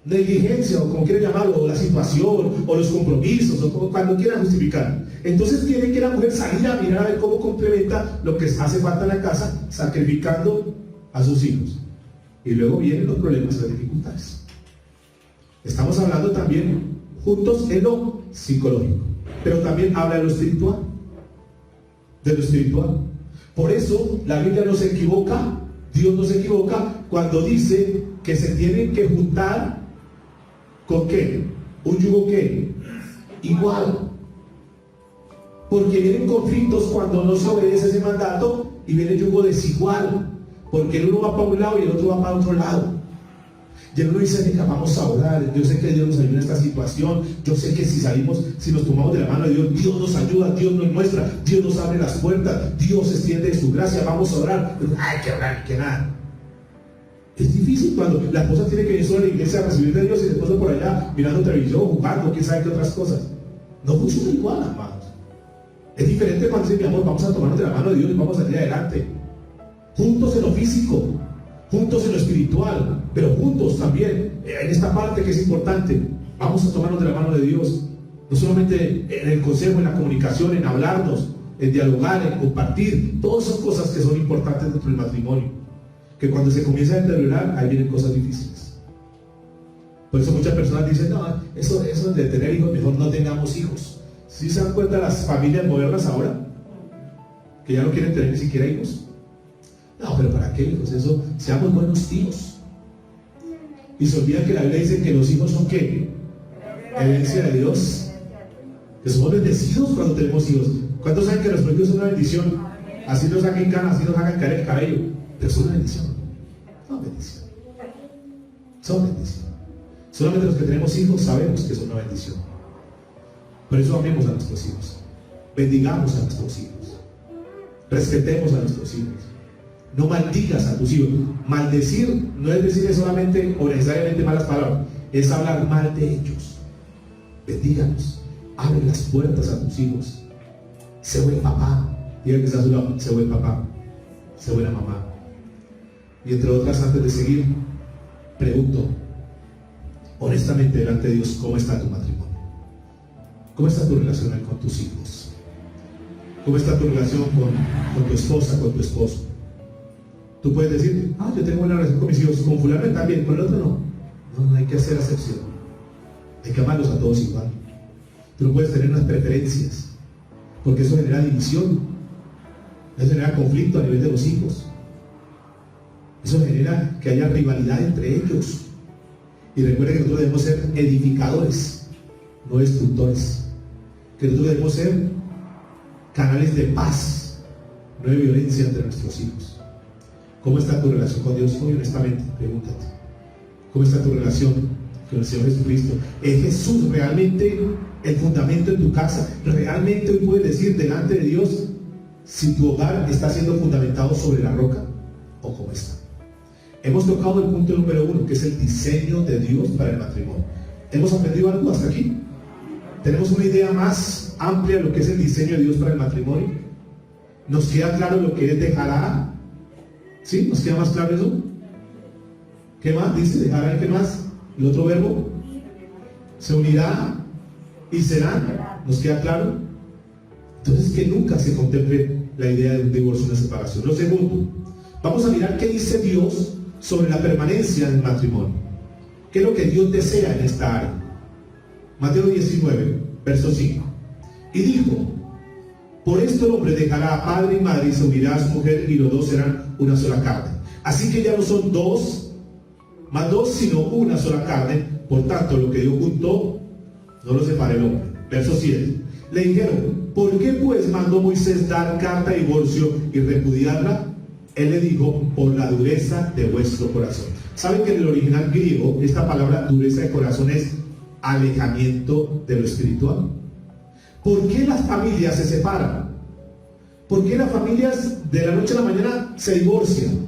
negligencia, o como quieran llamarlo, o la situación, o los compromisos, o como cuando quieran justificar, entonces tiene que la mujer salir a mirar a ver cómo complementa lo que hace falta en la casa, sacrificando a sus hijos. Y luego vienen los problemas y las dificultades. Estamos hablando también juntos en lo psicológico, pero también habla de lo espiritual. De lo espiritual. Por eso la Biblia no se equivoca, Dios no se equivoca cuando dice que se tienen que juntar ¿con qué? ¿Un yugo qué? Igual. Porque vienen conflictos cuando no se obedece ese mandato y viene yugo desigual. Porque el uno va para un lado y el otro va para otro lado. Y el uno dice, venga, vamos a orar. Yo sé que Dios nos ayuda en esta situación. Yo sé que si salimos, si nos tomamos de la mano de Dios, Dios nos ayuda, Dios nos muestra, Dios nos abre las puertas, Dios extiende su gracia, vamos a orar. Pero hay que orar, que nada. Es difícil cuando la esposa tiene que venir sola a la iglesia a recibir de Dios y el esposo por allá mirando televisión, jugando, quién sabe qué otras cosas. No funciona igual, hermanos. Es diferente cuando dice, mi amor, vamos a tomarnos de la mano de Dios y vamos a salir adelante. Juntos en lo físico, juntos en lo espiritual, pero juntos también en esta parte que es importante. Vamos a tomarnos de la mano de Dios, no solamente en el consejo, en la comunicación, en hablarnos, en dialogar, en compartir, todas esas cosas que son importantes dentro del matrimonio, que cuando se comienza a deteriorar, ahí vienen cosas difíciles. Por eso muchas personas dicen, no, eso de tener hijos, mejor no tengamos hijos. ¿Sí se dan cuenta las familias modernas ahora? Que ya no quieren tener ni siquiera hijos. No, pero ¿para qué hijos? Eso, seamos buenos tíos. Y se olvida que la Biblia dice que los hijos son ¿qué? Herencia de Dios. Que somos bendecidos cuando tenemos hijos. ¿Cuántos saben que los hijos son una bendición? Así nos saquen canas, así nos hagan caer el cabello. Pero son una bendición. Son bendición. Son bendición. Solamente los que tenemos hijos sabemos que son una bendición. Por eso amemos a nuestros hijos. Bendigamos a nuestros hijos. Respetemos a nuestros hijos. No maldigas a tus hijos. Maldecir no es decir solamente o necesariamente malas palabras, es hablar mal de ellos. Bendígalos. Abre las puertas a tus hijos. Sé buen papá. Diga que está a su lado. Sé buen papá. Sé buena mamá. Y entre otras, antes de seguir, pregunto honestamente delante de Dios, ¿cómo está tu matrimonio? ¿Cómo está tu relación con tus hijos? ¿Cómo está tu relación con tu esposa, con tu esposo? Tú puedes decir, yo tengo una relación con mis hijos, con fulano también, con el otro no. No hay que hacer excepción. Hay que amarlos a todos igual. Tú no puedes tener unas preferencias, porque eso genera división, eso genera conflicto a nivel de los hijos, eso genera que haya rivalidad entre ellos. Y recuerda que nosotros debemos ser edificadores, no destructores, que nosotros debemos ser canales de paz, no de violencia entre nuestros hijos. ¿Cómo está tu relación con Dios? Hoy honestamente, pregúntate. ¿Cómo está tu relación con el Señor Jesucristo? ¿Es Jesús realmente el fundamento de tu casa? ¿Realmente hoy puedes decir delante de Dios si tu hogar está siendo fundamentado sobre la roca? ¿O cómo está? Hemos tocado el punto número 1, que es el diseño de Dios para el matrimonio. ¿Hemos aprendido algo hasta aquí? ¿Tenemos una idea más amplia de lo que es el diseño de Dios para el matrimonio? ¿Nos queda claro lo que es dejará? ¿Sí? ¿Nos queda más claro eso? ¿Qué más dice? ¿Dejará? ¿Qué más? ¿El otro verbo? ¿Se unirá y serán? ¿Nos queda claro? Entonces, que nunca se contemple la idea de un divorcio, una separación. Lo segundo, vamos a mirar qué dice Dios sobre la permanencia del matrimonio. ¿Qué es lo que Dios desea en esta área? Mateo 19, verso 5. Y dijo, por esto el hombre dejará a padre y madre y se unirá a su mujer y los dos serán una sola carne. Así que ya no son dos, más dos, sino una sola carne. Por tanto, lo que Dios juntó, no lo separe el hombre. Verso 7. Le dijeron, ¿por qué pues mandó Moisés dar carta de divorcio y repudiarla? Él le dijo, por la dureza de vuestro corazón. ¿Saben que en el original griego esta palabra dureza de corazón es alejamiento de lo espiritual? ¿Por qué las familias se separan? ¿Por qué las familias de la noche a la mañana se divorcian?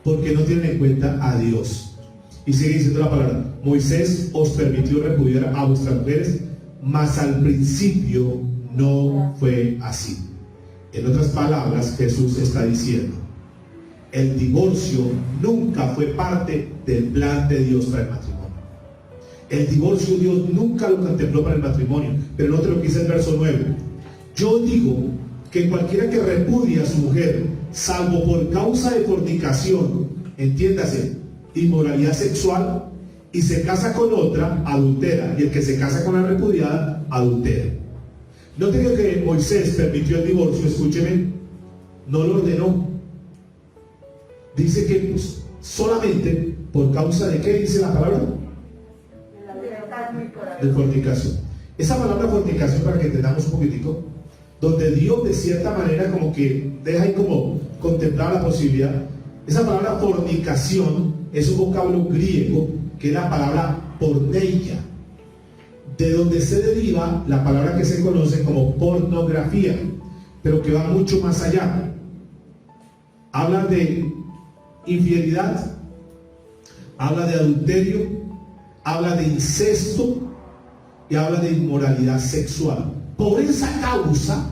Porque no tienen en cuenta a Dios. Y sigue diciendo la palabra, Moisés os permitió repudiar a vuestras mujeres, mas al principio no fue así. En otras palabras, Jesús está diciendo el divorcio nunca fue parte del plan de Dios para el matrimonio. El divorcio Dios nunca lo contempló para el matrimonio. Pero no te lo quise el verso 9. Yo digo que cualquiera que repudie a su mujer, salvo por causa de fornicación, entiéndase, inmoralidad sexual, y se casa con otra, adultera, y el que se casa con la repudiada, adultera. No te digo que Moisés permitió el divorcio, escúcheme, no lo ordenó. Dice que pues, solamente por causa de ¿qué dice la palabra? De fornicación. Esa palabra fornicación, para que entendamos un poquitico, donde Dios de cierta manera como que deja ahí como contemplar la posibilidad. Esa palabra fornicación es un vocablo griego que es la palabra porneia, de donde se deriva la palabra que se conoce como pornografía, pero que va mucho más allá. Habla de infidelidad, habla de adulterio, habla de incesto y habla de inmoralidad sexual. Por esa causa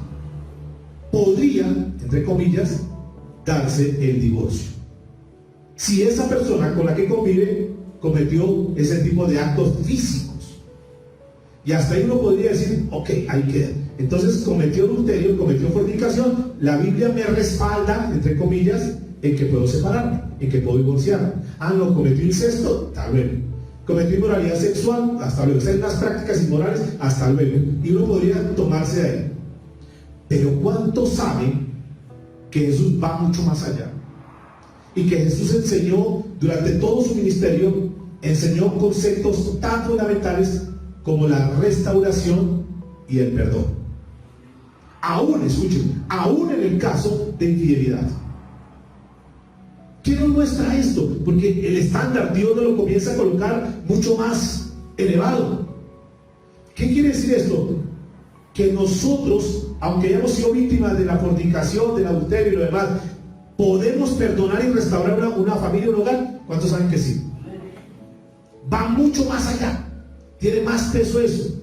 podría, entre comillas, darse el divorcio. Si esa persona con la que convive cometió ese tipo de actos físicos. Y hasta ahí uno podría decir, ok, ahí queda. Entonces cometió adulterio, cometió fornicación. La Biblia me respalda, entre comillas, en que puedo separarme, en que puedo divorciarme. Ah, no, cometió incesto, hasta luego. Cometió inmoralidad sexual, hasta luego. Hay unas prácticas inmorales, hasta luego. Y uno podría tomarse de ahí. Pero ¿cuántos saben que Jesús va mucho más allá? Y que Jesús enseñó durante todo su ministerio, enseñó conceptos tan fundamentales como la restauración y el perdón. Aún, escuchen, aún en el caso de infidelidad. ¿Qué nos muestra esto? Porque el estándar Dios nos lo comienza a colocar mucho más elevado. ¿Qué quiere decir esto? Que nosotros, aunque hayamos sido víctimas de la fornicación, del adulterio y lo demás, ¿podemos perdonar y restaurar una familia, un hogar? ¿Cuántos saben que sí? Va mucho más allá. Tiene más peso eso.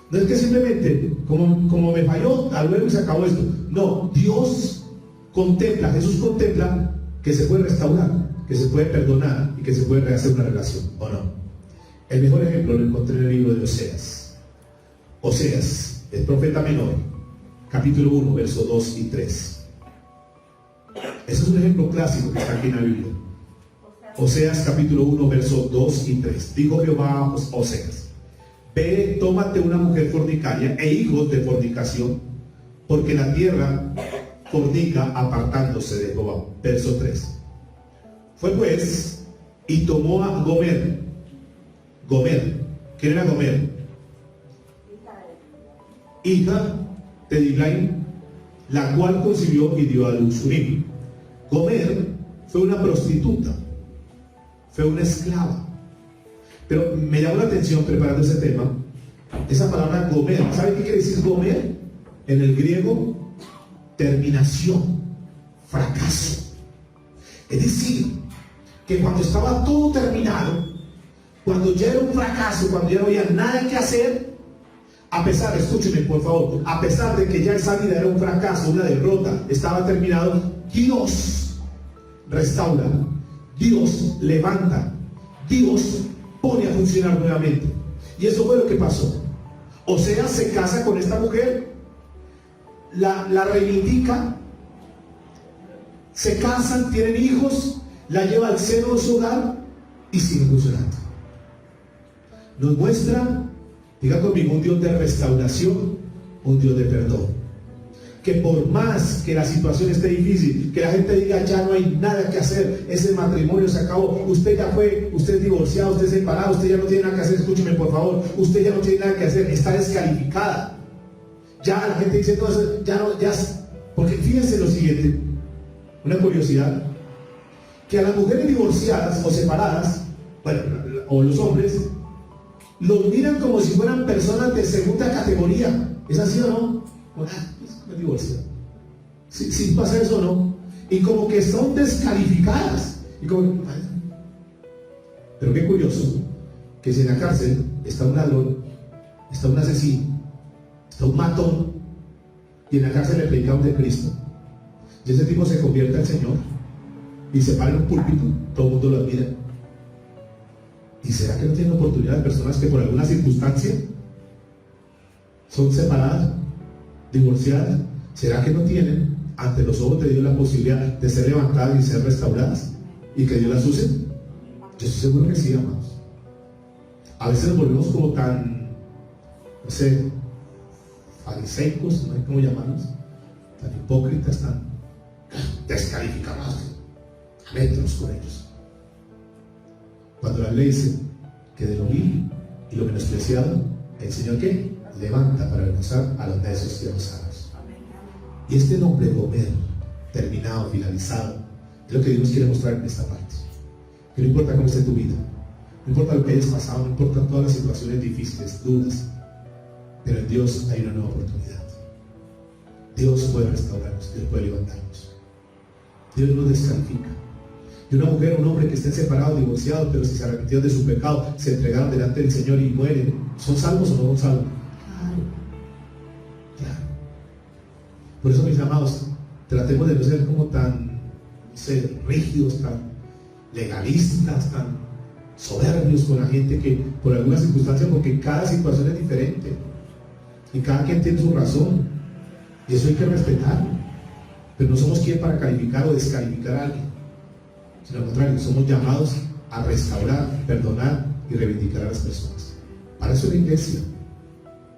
No es que simplemente, como me falló, al luego y se acabó esto. No, Dios contempla, Jesús contempla que se puede restaurar, que se puede perdonar y que se puede rehacer una relación, ¿o no? El mejor ejemplo lo encontré en el libro de Oseas. Oseas, el profeta menor, capítulo 1, versos 2 y 3. Ese es un ejemplo clásico que está aquí en la Biblia. Oseas capítulo 1, versos 2 y 3. Dijo Jehová a Oseas: ve, tómate una mujer fornicaria e hijos de fornicación, porque la tierra fornica apartándose de Jehová. Verso 3. Fue pues y tomó a Gomer. Gomer, ¿quién era Gomer? Hija de Diblaim, la cual concibió y dio a luz un hijo. Gomer fue una prostituta, fue una esclava. Pero me llamó la atención, preparando ese tema, esa palabra Gomer. ¿Sabe qué quiere decir Gomer? En el griego, terminación, fracaso. Es decir, que cuando estaba todo terminado, cuando ya era un fracaso, cuando ya no había nada que hacer, a pesar, escúchenme por favor, a pesar de que ya esa vida era un fracaso, una derrota, estaba terminado, Dios restaura, Dios levanta, Dios pone a funcionar nuevamente. Y eso fue lo que pasó. Oseas se casa con esta mujer, la reivindica, se casan, tienen hijos, la lleva al seno de su hogar y sigue funcionando. Nos muestra, diga conmigo, un Dios de restauración, un Dios de perdón. Que por más que la situación esté difícil, que la gente diga ya no hay nada que hacer, ese matrimonio se acabó, usted ya fue, usted es divorciado, usted es separado, usted ya no tiene nada que hacer, escúcheme por favor, usted ya no tiene nada que hacer, está descalificada. Ya la gente dice, no, ya no, ya, porque fíjense lo siguiente, una curiosidad, que a las mujeres divorciadas o separadas, bueno, o los hombres, los miran como si fueran personas de segunda categoría. ¿Es así o no? Es divorcio. Si pasa eso o no. Y como que son descalificadas. Y como, pero qué curioso, que si en la cárcel está un ladrón, está un asesino, está un matón, y en la cárcel le predicaron de Cristo, y ese tipo se convierte al Señor, y se para en un púlpito, todo el mundo lo admira. ¿Y será que no tienen oportunidad de personas que por alguna circunstancia son separadas, divorciadas? ¿Será que no tienen ante los ojos de Dios la posibilidad de ser levantadas y ser restauradas y que Dios las use? Yo estoy seguro que sí, amados. A veces nos volvemos como tan, no sé, fariseicos, no hay cómo llamarlos, tan hipócritas, tan descalificados, métodos con ellos. Cuando la ley dice que de lo vil y lo menospreciado, el Señor ¿qué? Levanta para avergonzar a los necios y a los sabios. Y este nombre Gomer, terminado, finalizado, es lo que Dios quiere mostrar en esta parte. Que no importa cómo esté tu vida, no importa lo que hayas pasado, no importa todas las situaciones difíciles, dudas, pero en Dios hay una nueva oportunidad. Dios puede restaurarnos, Dios puede levantarnos. Dios nos descalifica. Y una mujer o un hombre que estén separados, divorciados, pero si se arrepintieron de su pecado, se entregaron delante del Señor y mueren, ¿son salvos o no son salvos? Claro. Por eso, mis amados, tratemos de no ser como tan, no sé, rígidos, tan legalistas, tan soberbios con la gente que por alguna circunstancia, porque cada situación es diferente y cada quien tiene su razón y eso hay que respetarlo, pero no somos quien para calificar o descalificar a alguien, sino al contrario, somos llamados a restaurar, perdonar y reivindicar a las personas. Para eso es la iglesia.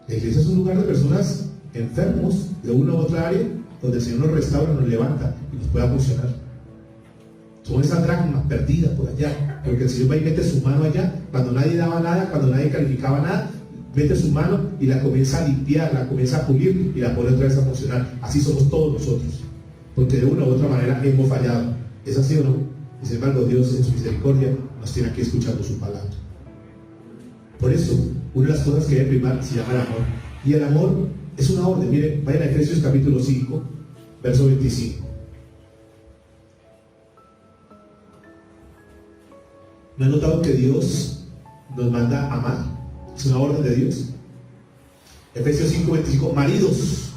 La iglesia es un lugar de personas enfermos de una u otra área donde el Señor nos restaura, nos levanta y nos pueda funcionar. Son esas dracmas perdidas por allá, porque el Señor va y mete su mano allá cuando nadie daba nada, cuando nadie calificaba nada, mete su mano y la comienza a limpiar, la comienza a pulir y la pone otra vez a funcionar. Así somos todos nosotros, porque de una u otra manera hemos fallado. ¿Es así o no? Y sin embargo Dios en su misericordia nos tiene aquí escuchando su palabra. Por eso, una de las cosas que debe primar se llama el amor. Y el amor es una orden. Miren, vayan a Efesios capítulo 5, verso 25. ¿No han notado que Dios nos manda a amar? Es una orden de Dios. Efesios 5, 25. Maridos,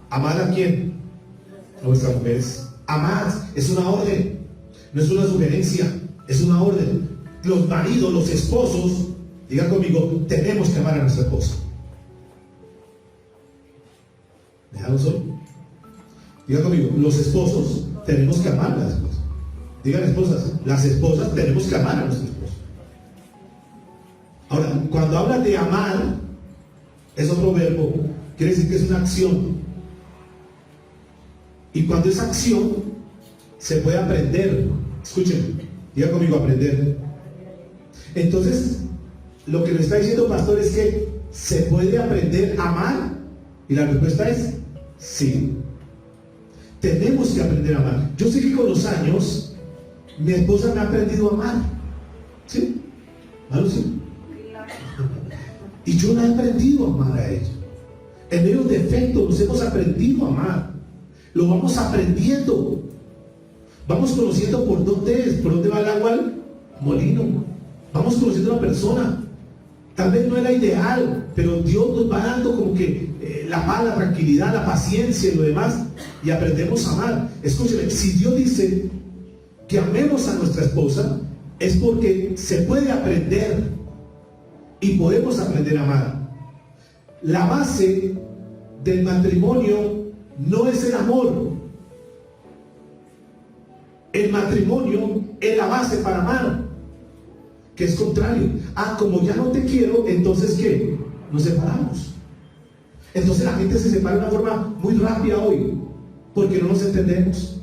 amad a quién? A vuestras mujeres. Amad, es una orden. No es una sugerencia, es una orden. Los maridos, los esposos, digan conmigo, tenemos que amar a nuestra esposa. ¿Me dejaron solo? Digan conmigo, los esposos tenemos que amar a las esposas. Digan esposas, las esposas tenemos que amar a nuestros esposos. Ahora, cuando habla de amar, es otro verbo, quiere decir que es una acción. Y cuando es acción, se puede aprender. Escuchen, diga conmigo, aprender. Entonces, lo que le está diciendo pastor es que ¿se puede aprender a amar? Y la respuesta es sí. Tenemos que aprender a amar. Yo sé que con los años mi esposa me ha aprendido a amar. ¿Sí? ¿Malo sí? Y yo la he aprendido a amar a ella. En medio de defectos nos hemos aprendido a amar. Lo vamos aprendiendo. Vamos conociendo por dónde es, por dónde va el agua al molino. Vamos conociendo a la persona. Tal vez no era ideal, pero Dios nos va dando como que la paz, la tranquilidad, la paciencia y lo demás, y aprendemos a amar. Escúcheme, si Dios dice que amemos a nuestra esposa, es porque se puede aprender y podemos aprender a amar. La base del matrimonio no es el amor. El matrimonio es la base para amar, que es contrario. Como ya no te quiero, entonces ¿qué? Nos separamos. Entonces la gente se separa de una forma muy rápida hoy, porque no nos entendemos,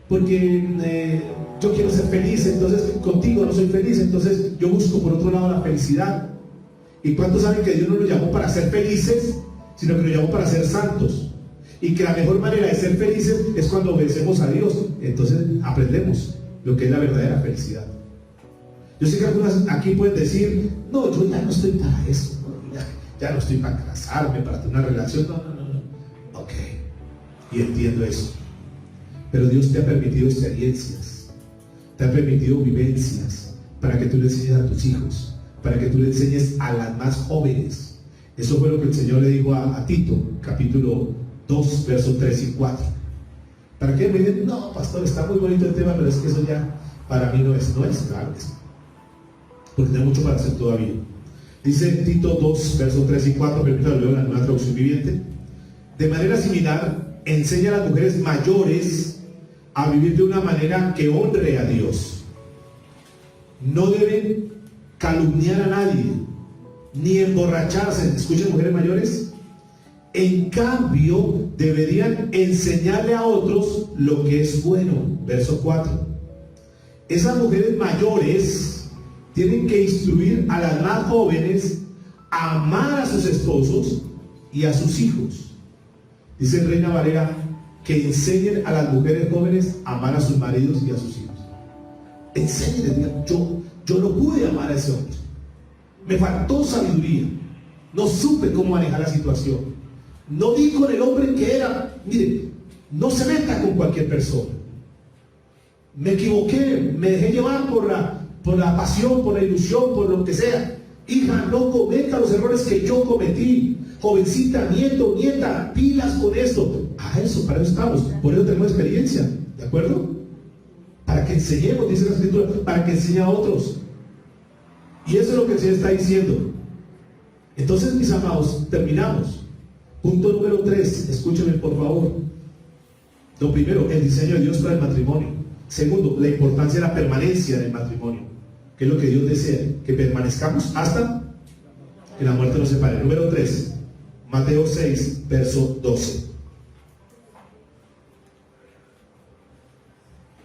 porque yo quiero ser feliz, entonces contigo no soy feliz, entonces yo busco por otro lado la felicidad. ¿Y cuántos saben que Dios no nos llamó para ser felices, sino que nos llamó para ser santos? Y que la mejor manera de ser felices es cuando obedecemos a Dios. Entonces aprendemos lo que es la verdadera felicidad. Yo sé que algunas aquí pueden decir, no, yo ya no estoy para eso, ¿no? Ya no estoy para casarme, para tener una relación, no. Ok, y entiendo eso. Pero Dios te ha permitido experiencias, te ha permitido vivencias, para que tú le enseñes a tus hijos, para que tú le enseñes a las más jóvenes. Eso fue lo que el Señor le dijo a Tito, capítulo 2, versos 3 y 4. ¿Para qué me dicen, no, pastor, está muy bonito el tema, pero es que eso ya para mí no es, claro que sí, porque tengo mucho para hacer todavía. Dice Tito 2, versos 3 y 4, permítanme leer la Nueva Traducción Viviente. De manera similar, enseña a las mujeres mayores a vivir de una manera que honre a Dios. No deben calumniar a nadie, ni emborracharse. Escuchen, mujeres mayores. En cambio, deberían enseñarle a otros lo que es bueno. Verso 4. Esas mujeres mayores tienen que instruir a las más jóvenes a amar a sus esposos y a sus hijos. Dice Reina Valera que enseñen a las mujeres jóvenes a amar a sus maridos y a sus hijos. Enséñenles. Yo no pude amar a ese hombre. Me faltó sabiduría. No supe cómo manejar la situación. No di con el hombre que era. Mire, no se meta con cualquier persona. Me equivoqué, me dejé llevar por la pasión, por la ilusión, por lo que sea. Hija, no cometa los errores que yo cometí. Jovencita, nieto, nieta, pilas con esto. Para eso estamos. Por eso tenemos experiencia. ¿De acuerdo? Para que enseñemos, dice la Escritura, para que enseñe a otros. Y eso es lo que el Señor está diciendo. Entonces, mis amados, terminamos. Punto número 3, escúchenme por favor. Lo primero, el diseño de Dios para el matrimonio. Segundo, la importancia de la permanencia del matrimonio, que es lo que Dios desea, que permanezcamos hasta que la muerte nos separe. Número 3, Mateo 6, verso 12.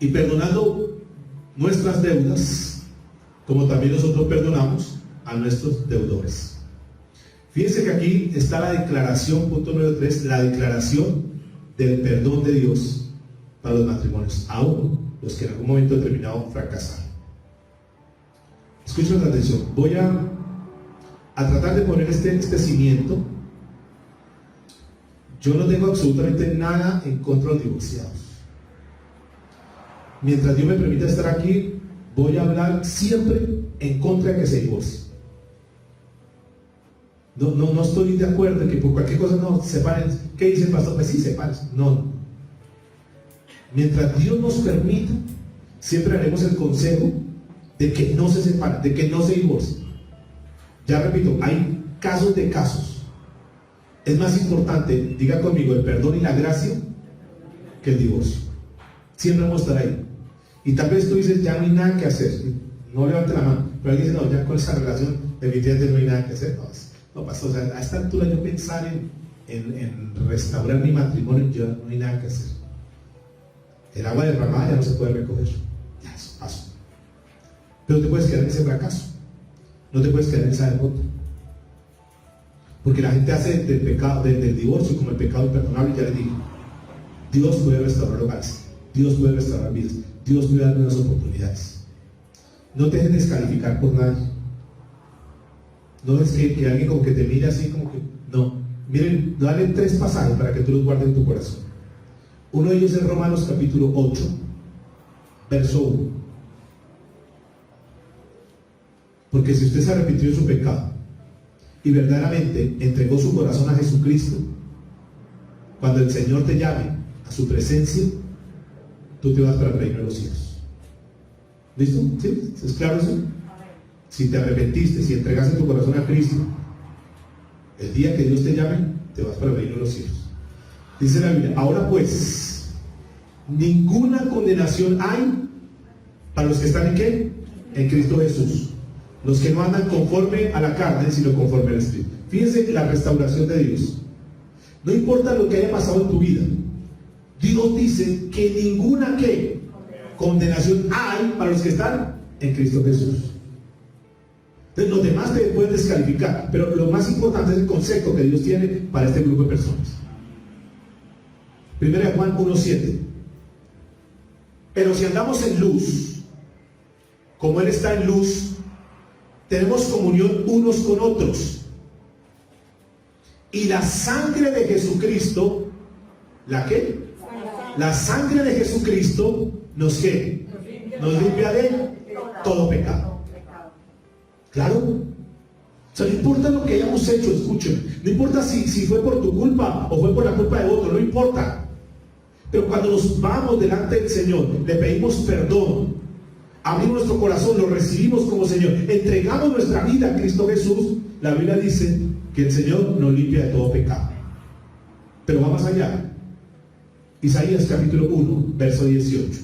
Y perdonando nuestras deudas, como también nosotros perdonamos a nuestros deudores. Fíjense que aquí está la declaración, punto número 3, la declaración del perdón de Dios para los matrimonios, aún los que en algún momento determinado fracasaron. Escuchen la atención. Voy a tratar de poner este cimiento. Yo no tengo absolutamente nada en contra de los divorciados. Mientras Dios me permita estar aquí, voy a hablar siempre en contra de que se divorcie. No estoy de acuerdo en que por cualquier cosa no se separen. ¿Qué dice el pastor? Pues sí, sepárense. No. Mientras Dios nos permita, siempre haremos el consejo de que no se separen, de que no se divorcien. Ya repito, hay casos de casos. Es más importante, diga conmigo, el perdón y la gracia que el divorcio. Siempre vamos a estar ahí. Y tal vez tú dices, ya no hay nada que hacer. No levante la mano. Pero alguien dice, no, ya con esa relación definitivamente no hay nada que hacer. No pastor, o sea, a esta altura yo pensar en restaurar mi matrimonio, ya no hay nada que hacer. El agua derramada ya no se puede recoger. Ya, eso pasó. Pero te puedes quedar en ese fracaso. No te puedes quedar en esa derrota. Porque la gente hace del pecado, del divorcio como el pecado imperdonable. Ya les dije, Dios puede restaurar hogares. Dios puede restaurar vidas. Dios puede dar nuevas oportunidades. No te dejes descalificar por nadie. No es que alguien como que te mire así como que... No. Miren, dale 3 pasajes para que tú los guardes en tu corazón. Uno de ellos es Romanos capítulo 8, verso 1. Porque si usted se arrepintió de su pecado y verdaderamente entregó su corazón a Jesucristo, cuando el Señor te llame a su presencia, tú te vas para el reino de los cielos. ¿Listo? ¿Sí? ¿Es claro eso? Si te arrepentiste, si entregaste tu corazón a Cristo, el día que Dios te llame, te vas para el reino de los cielos. Dice la Biblia, ahora pues, ninguna condenación hay para los que están en ¿qué? En Cristo Jesús. Los que no andan conforme a la carne, sino conforme al Espíritu. Fíjense la restauración de Dios. No importa lo que haya pasado en tu vida, Dios dice que ninguna ¿qué? Condenación hay para los que están en Cristo Jesús. Entonces, los demás te pueden descalificar, pero lo más importante es el concepto que Dios tiene para este grupo de personas. 1 Juan 1:7. Pero si andamos en luz, como Él está en luz, tenemos comunión unos con otros. Y la sangre de Jesucristo, ¿la qué? La sangre de Jesucristo nos ¿qué? Nos limpia de todo pecado. Claro. O sea, no importa lo que hayamos hecho, escúcheme. No importa si fue por tu culpa o fue por la culpa de otro, no importa. Pero cuando nos vamos delante del Señor, le pedimos perdón, abrimos nuestro corazón, lo recibimos como Señor, entregamos nuestra vida a Cristo Jesús, la Biblia dice que el Señor nos limpia de todo pecado. Pero va más allá. Isaías capítulo 1, verso 18.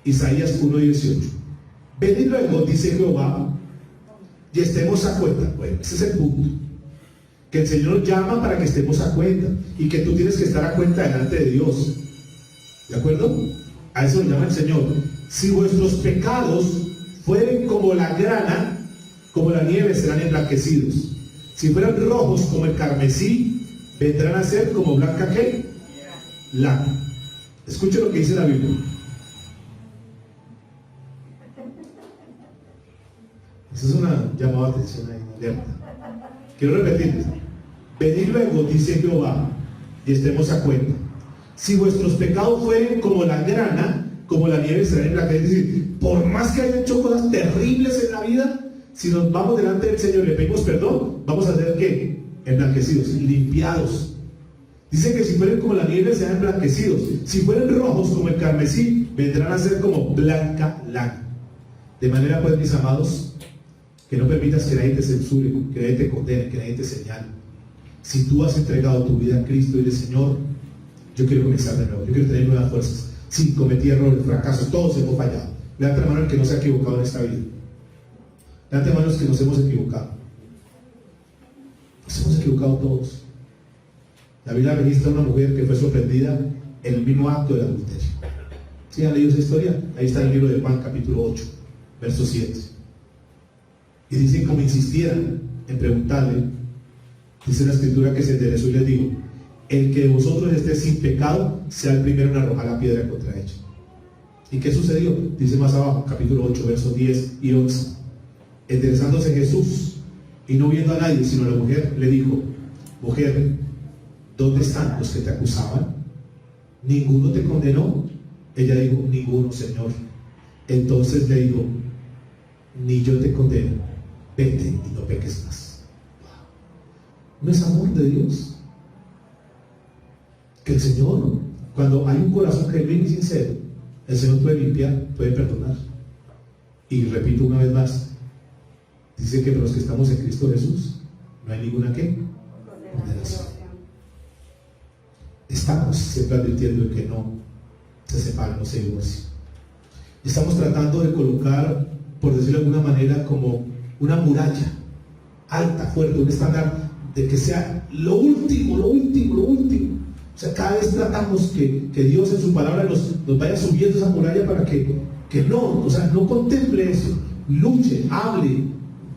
Isaías 1, 18. Venid luego, dice Jehová, y estemos a cuenta. Bueno, ese es el punto. Que el Señor nos llama para que estemos a cuenta, y que tú tienes que estar a cuenta delante de Dios. ¿De acuerdo? A eso lo llama el Señor. Si vuestros pecados fueren como la grana, como la nieve serán emblanquecidos. Si fueran rojos como el carmesí, vendrán a ser como blanca ¿qué? Lana. Escuche lo que dice la Biblia. Esa es una llamada de atención ahí, una alerta. Quiero repetirles. Venid luego, dice Jehová, y estemos a cuenta. Si vuestros pecados fueren como la grana, como la nieve serán emblanquecidos. Es decir, por más que hayan hecho cosas terribles en la vida, si nos vamos delante del Señor y le pedimos perdón, vamos a ser ¿qué? Emblanquecidos, limpiados. Dice que si fueren como la nieve serán emblanquecidos. Si fueren rojos como el carmesí, vendrán a ser como blanca lana. De manera pues, mis amados, que no permitas que nadie te censure, que nadie te condene, que nadie te señale. Si tú has entregado tu vida a Cristo y dices, Señor, yo quiero comenzar de nuevo, yo quiero tener nuevas fuerzas. Sí, cometí errores, fracasos, todos hemos fallado. Levanta la mano el que no se ha equivocado en esta vida. Levanta la mano los que nos hemos equivocado. Nos hemos equivocado todos. La Biblia registra a una mujer que fue sorprendida en el mismo acto del adulterio. ¿Sí han leído esa historia? Ahí está en el libro de Juan, capítulo 8, verso 7. Y dicen, como insistieran en preguntarle, dice la escritura que se enderezó y les dijo, el que de vosotros esté sin pecado, sea el primero en arrojar la piedra contra ella. ¿Y qué sucedió? Dice más abajo, capítulo 8, versos 10 y 11. Enderezándose Jesús y no viendo a nadie, sino a la mujer, le dijo, mujer, ¿dónde están los que te acusaban? ¿Ninguno te condenó? Ella dijo, ninguno, Señor. Entonces le dijo, ni yo te condeno, vete y no peques más. ¿No es amor de Dios? Que el Señor, cuando hay un corazón que es bien sincero, el Señor puede limpiar, puede perdonar. Y repito una vez más, dice que para los que estamos en Cristo Jesús, no hay ninguna ¿qué? Condenación. Estamos siempre advirtiendo de que no se separen, no se divorcien. Estamos tratando de colocar, por decirlo de alguna manera, como una muralla alta, fuerte, un estándar de que sea lo último, lo último, lo último. O sea, cada vez tratamos que Dios en su palabra nos vaya subiendo esa muralla para que no, o sea, no contemple eso, luche, hable,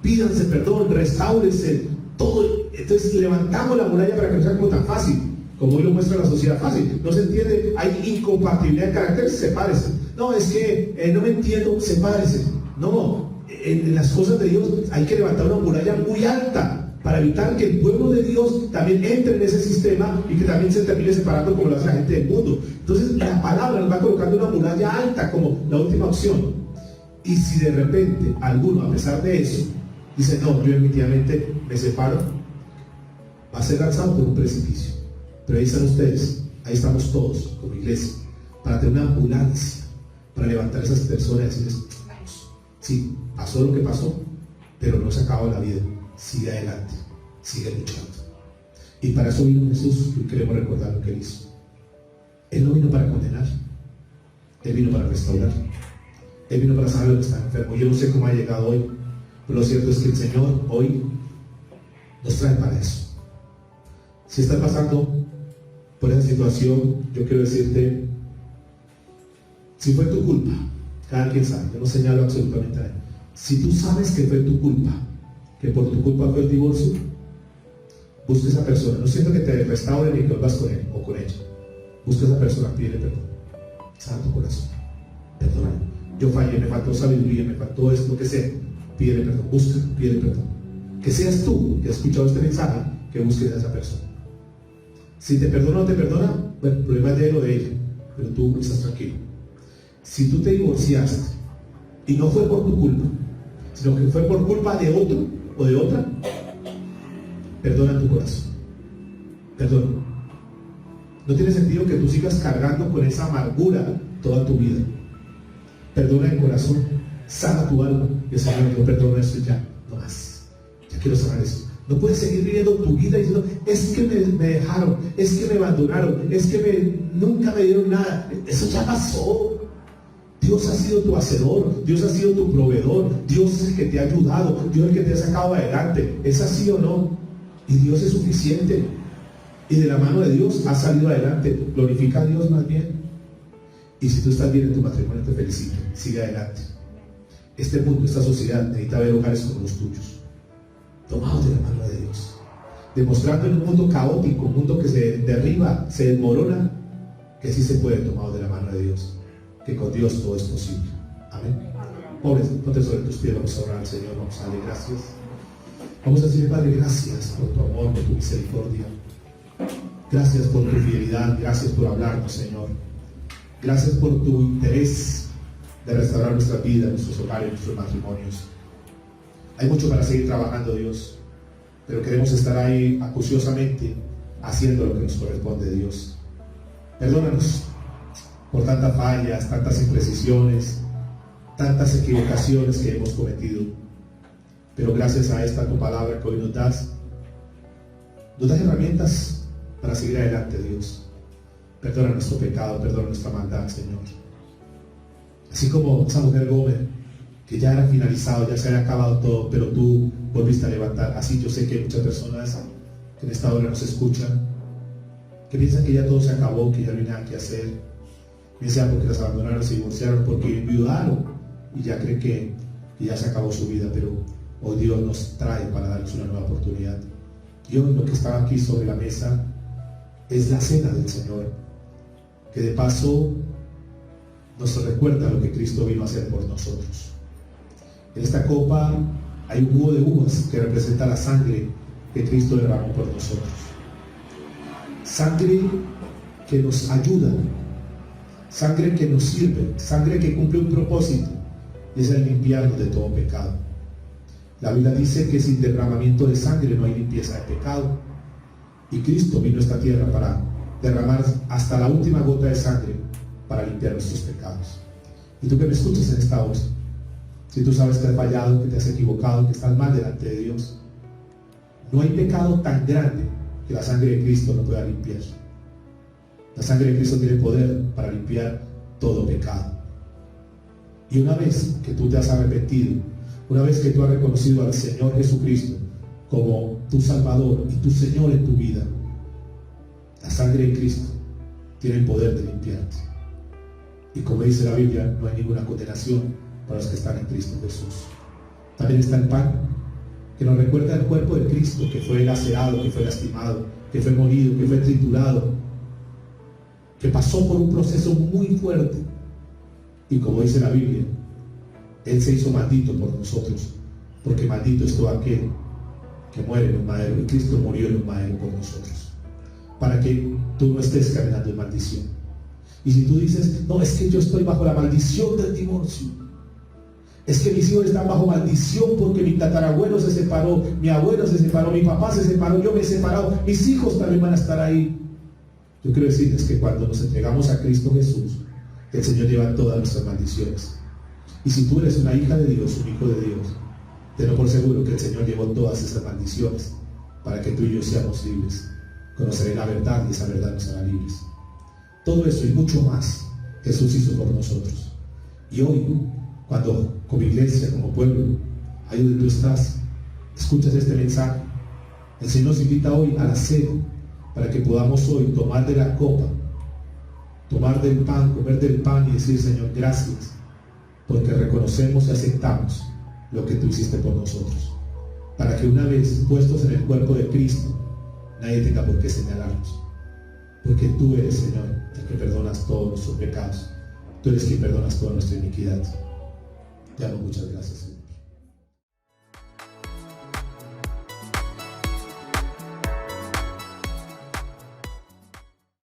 pídanse perdón, restáurese, todo. Entonces levantamos la muralla para que no sea como tan fácil, como hoy lo muestra la sociedad fácil. No se entiende, hay incompatibilidad de caracteres, sepárese. No, es que no me entiendo, sepárese. No, en las cosas de Dios hay que levantar una muralla muy alta para evitar que el pueblo de Dios también entre en ese sistema y que también se termine separando como lo hace la gente del mundo. Entonces la palabra nos va colocando una muralla alta como la última opción. Y si de repente alguno, a pesar de eso, dice, no, yo definitivamente me separo, va a ser lanzado por un precipicio. Pero ahí están ustedes, ahí estamos todos como iglesia, para tener una ambulancia, para levantar a esas personas y decirles, vamos, sí, pasó lo que pasó, pero no se acabó la vida, sigue adelante, sigue luchando. Y para eso vino Jesús, y queremos recordar lo que Él hizo. Él no vino para condenar, Él vino para restaurar, Él vino para sanar a los que están enfermos. Yo no sé cómo ha llegado hoy, pero lo cierto es que el Señor hoy nos trae para eso. Si estás pasando por esa situación, yo quiero decirte, si fue tu culpa, cada quien sabe, yo no señalo absolutamente a nadie. Si tú sabes que fue tu culpa, que por tu culpa fue el divorcio, busca a esa persona. No siento que te restauren y que vuelvas con él o con ella. Busca a esa persona, pídele perdón. Santo corazón, perdóname. Yo fallé, me faltó sabiduría, me faltó esto, lo que sea. Pídele perdón, busca, pídele perdón. Que seas tú que has escuchado este mensaje, que busques a esa persona. Si te perdona o no te perdona, bueno, el problema es de él o de ella, pero tú estás tranquilo. Si tú te divorciaste y no fue por tu culpa, sino que fue por culpa de otro o de otra, perdona en tu corazón. Perdona. No tiene sentido que tú sigas cargando con esa amargura toda tu vida. Perdona el corazón, sana tu alma. Y el Señor dijo, perdona esto ya, no más. Ya quiero sanar esto. No puedes seguir viviendo tu vida diciendo, es que me dejaron, es que me abandonaron, es que nunca me dieron nada. Eso ya pasó. Dios ha sido tu hacedor, Dios ha sido tu proveedor, Dios es el que te ha ayudado, Dios es el que te ha sacado adelante. ¿Es así o no? Y Dios es suficiente. Y de la mano de Dios has salido adelante. Glorifica a Dios más bien. Y si tú estás bien en tu matrimonio, te felicito. Sigue adelante. Este mundo, esta sociedad necesita ver hogares como los tuyos, tomados de la mano de Dios, demostrando en un mundo caótico, un mundo que se derriba, se desmorona, que sí se puede tomado de la mano de Dios, que con Dios todo es posible. Amén. Pobres, ponte sobre tus pies, vamos a orar al Señor, vamos a darle gracias. Vamos a decirle, Padre, gracias por tu amor, por tu misericordia. Gracias por tu fidelidad, gracias por hablarnos, Señor. Gracias por tu interés de restaurar nuestra vida, nuestros hogares, nuestros matrimonios. Hay mucho para seguir trabajando, Dios, pero queremos estar ahí acuciosamente haciendo lo que nos corresponde, Dios. Perdónanos por tantas fallas, tantas imprecisiones, tantas equivocaciones que hemos cometido. Pero gracias a esta tu palabra que hoy nos das herramientas para seguir adelante, Dios. Perdona nuestro pecado, perdona nuestra maldad, Señor. Así como esa mujer Gomer, que ya era finalizado, ya se había acabado todo, pero tú volviste a levantar. Así yo sé que hay muchas personas que en esta hora nos escuchan, que piensan que ya todo se acabó, que ya no hay nada que hacer, bien sea porque las abandonaron, se divorciaron, porque enviudaron y ya creen que ya se acabó su vida, pero hoy Dios nos trae para darles una nueva oportunidad. Y hoy lo que está aquí sobre la mesa es la cena del Señor, que de paso nos recuerda lo que Cristo vino a hacer por nosotros. En esta copa hay un jugo de uvas que representa la sangre que Cristo derramó por nosotros. Sangre que nos ayuda, sangre que nos sirve, sangre que cumple un propósito, y es el limpiarnos de todo pecado. La Biblia dice que sin derramamiento de sangre no hay limpieza de pecado. Y Cristo vino a esta tierra para derramar hasta la última gota de sangre para limpiar nuestros pecados. Y tú que me escuchas en esta hora, si tú sabes que has fallado, que te has equivocado, que estás mal delante de Dios, no hay pecado tan grande que la sangre de Cristo no pueda limpiar. La sangre de Cristo tiene poder para limpiar todo pecado. Y una vez que tú te has arrepentido, una vez que tú has reconocido al Señor Jesucristo como tu Salvador y tu Señor en tu vida, la sangre de Cristo tiene el poder de limpiarte. Y como dice la Biblia, no hay ninguna condenación para los que están en Cristo Jesús. También está el pan, que nos recuerda el cuerpo de Cristo, que fue lacerado, que fue lastimado, que fue molido, que fue triturado, que pasó por un proceso muy fuerte. Y como dice la Biblia, Él se hizo maldito por nosotros, porque maldito es todo aquel que muere en un madero, y Cristo murió en un madero por nosotros, para que tú no estés caminando en maldición. Y si tú dices, no, es que yo estoy bajo la maldición del divorcio, es que mis hijos están bajo maldición porque mi tatarabuelo se separó, mi abuelo se separó, mi papá se separó, yo me he separado, mis hijos también van a estar ahí. Yo quiero decirles que cuando nos entregamos a Cristo Jesús, el Señor lleva todas nuestras maldiciones. Y si tú eres una hija de Dios, un hijo de Dios, tenlo por seguro que el Señor llevó todas esas maldiciones para que tú y yo seamos libres. Conoceré la verdad y esa verdad nos hará libres. Todo eso y mucho más Jesús hizo por nosotros. Y hoy, cuando como iglesia, como pueblo, ahí donde tú estás, escuchas este mensaje, el Señor nos invita hoy a la cena para que podamos hoy tomar de la copa, tomar del pan, comer del pan y decir, Señor, gracias, porque reconocemos y aceptamos lo que tú hiciste por nosotros, para que una vez puestos en el cuerpo de Cristo, nadie tenga por qué señalarnos, porque tú eres, Señor, el que perdonas todos nuestros pecados, tú eres quien perdonas toda nuestra iniquidad. Te amo, muchas gracias, Señor.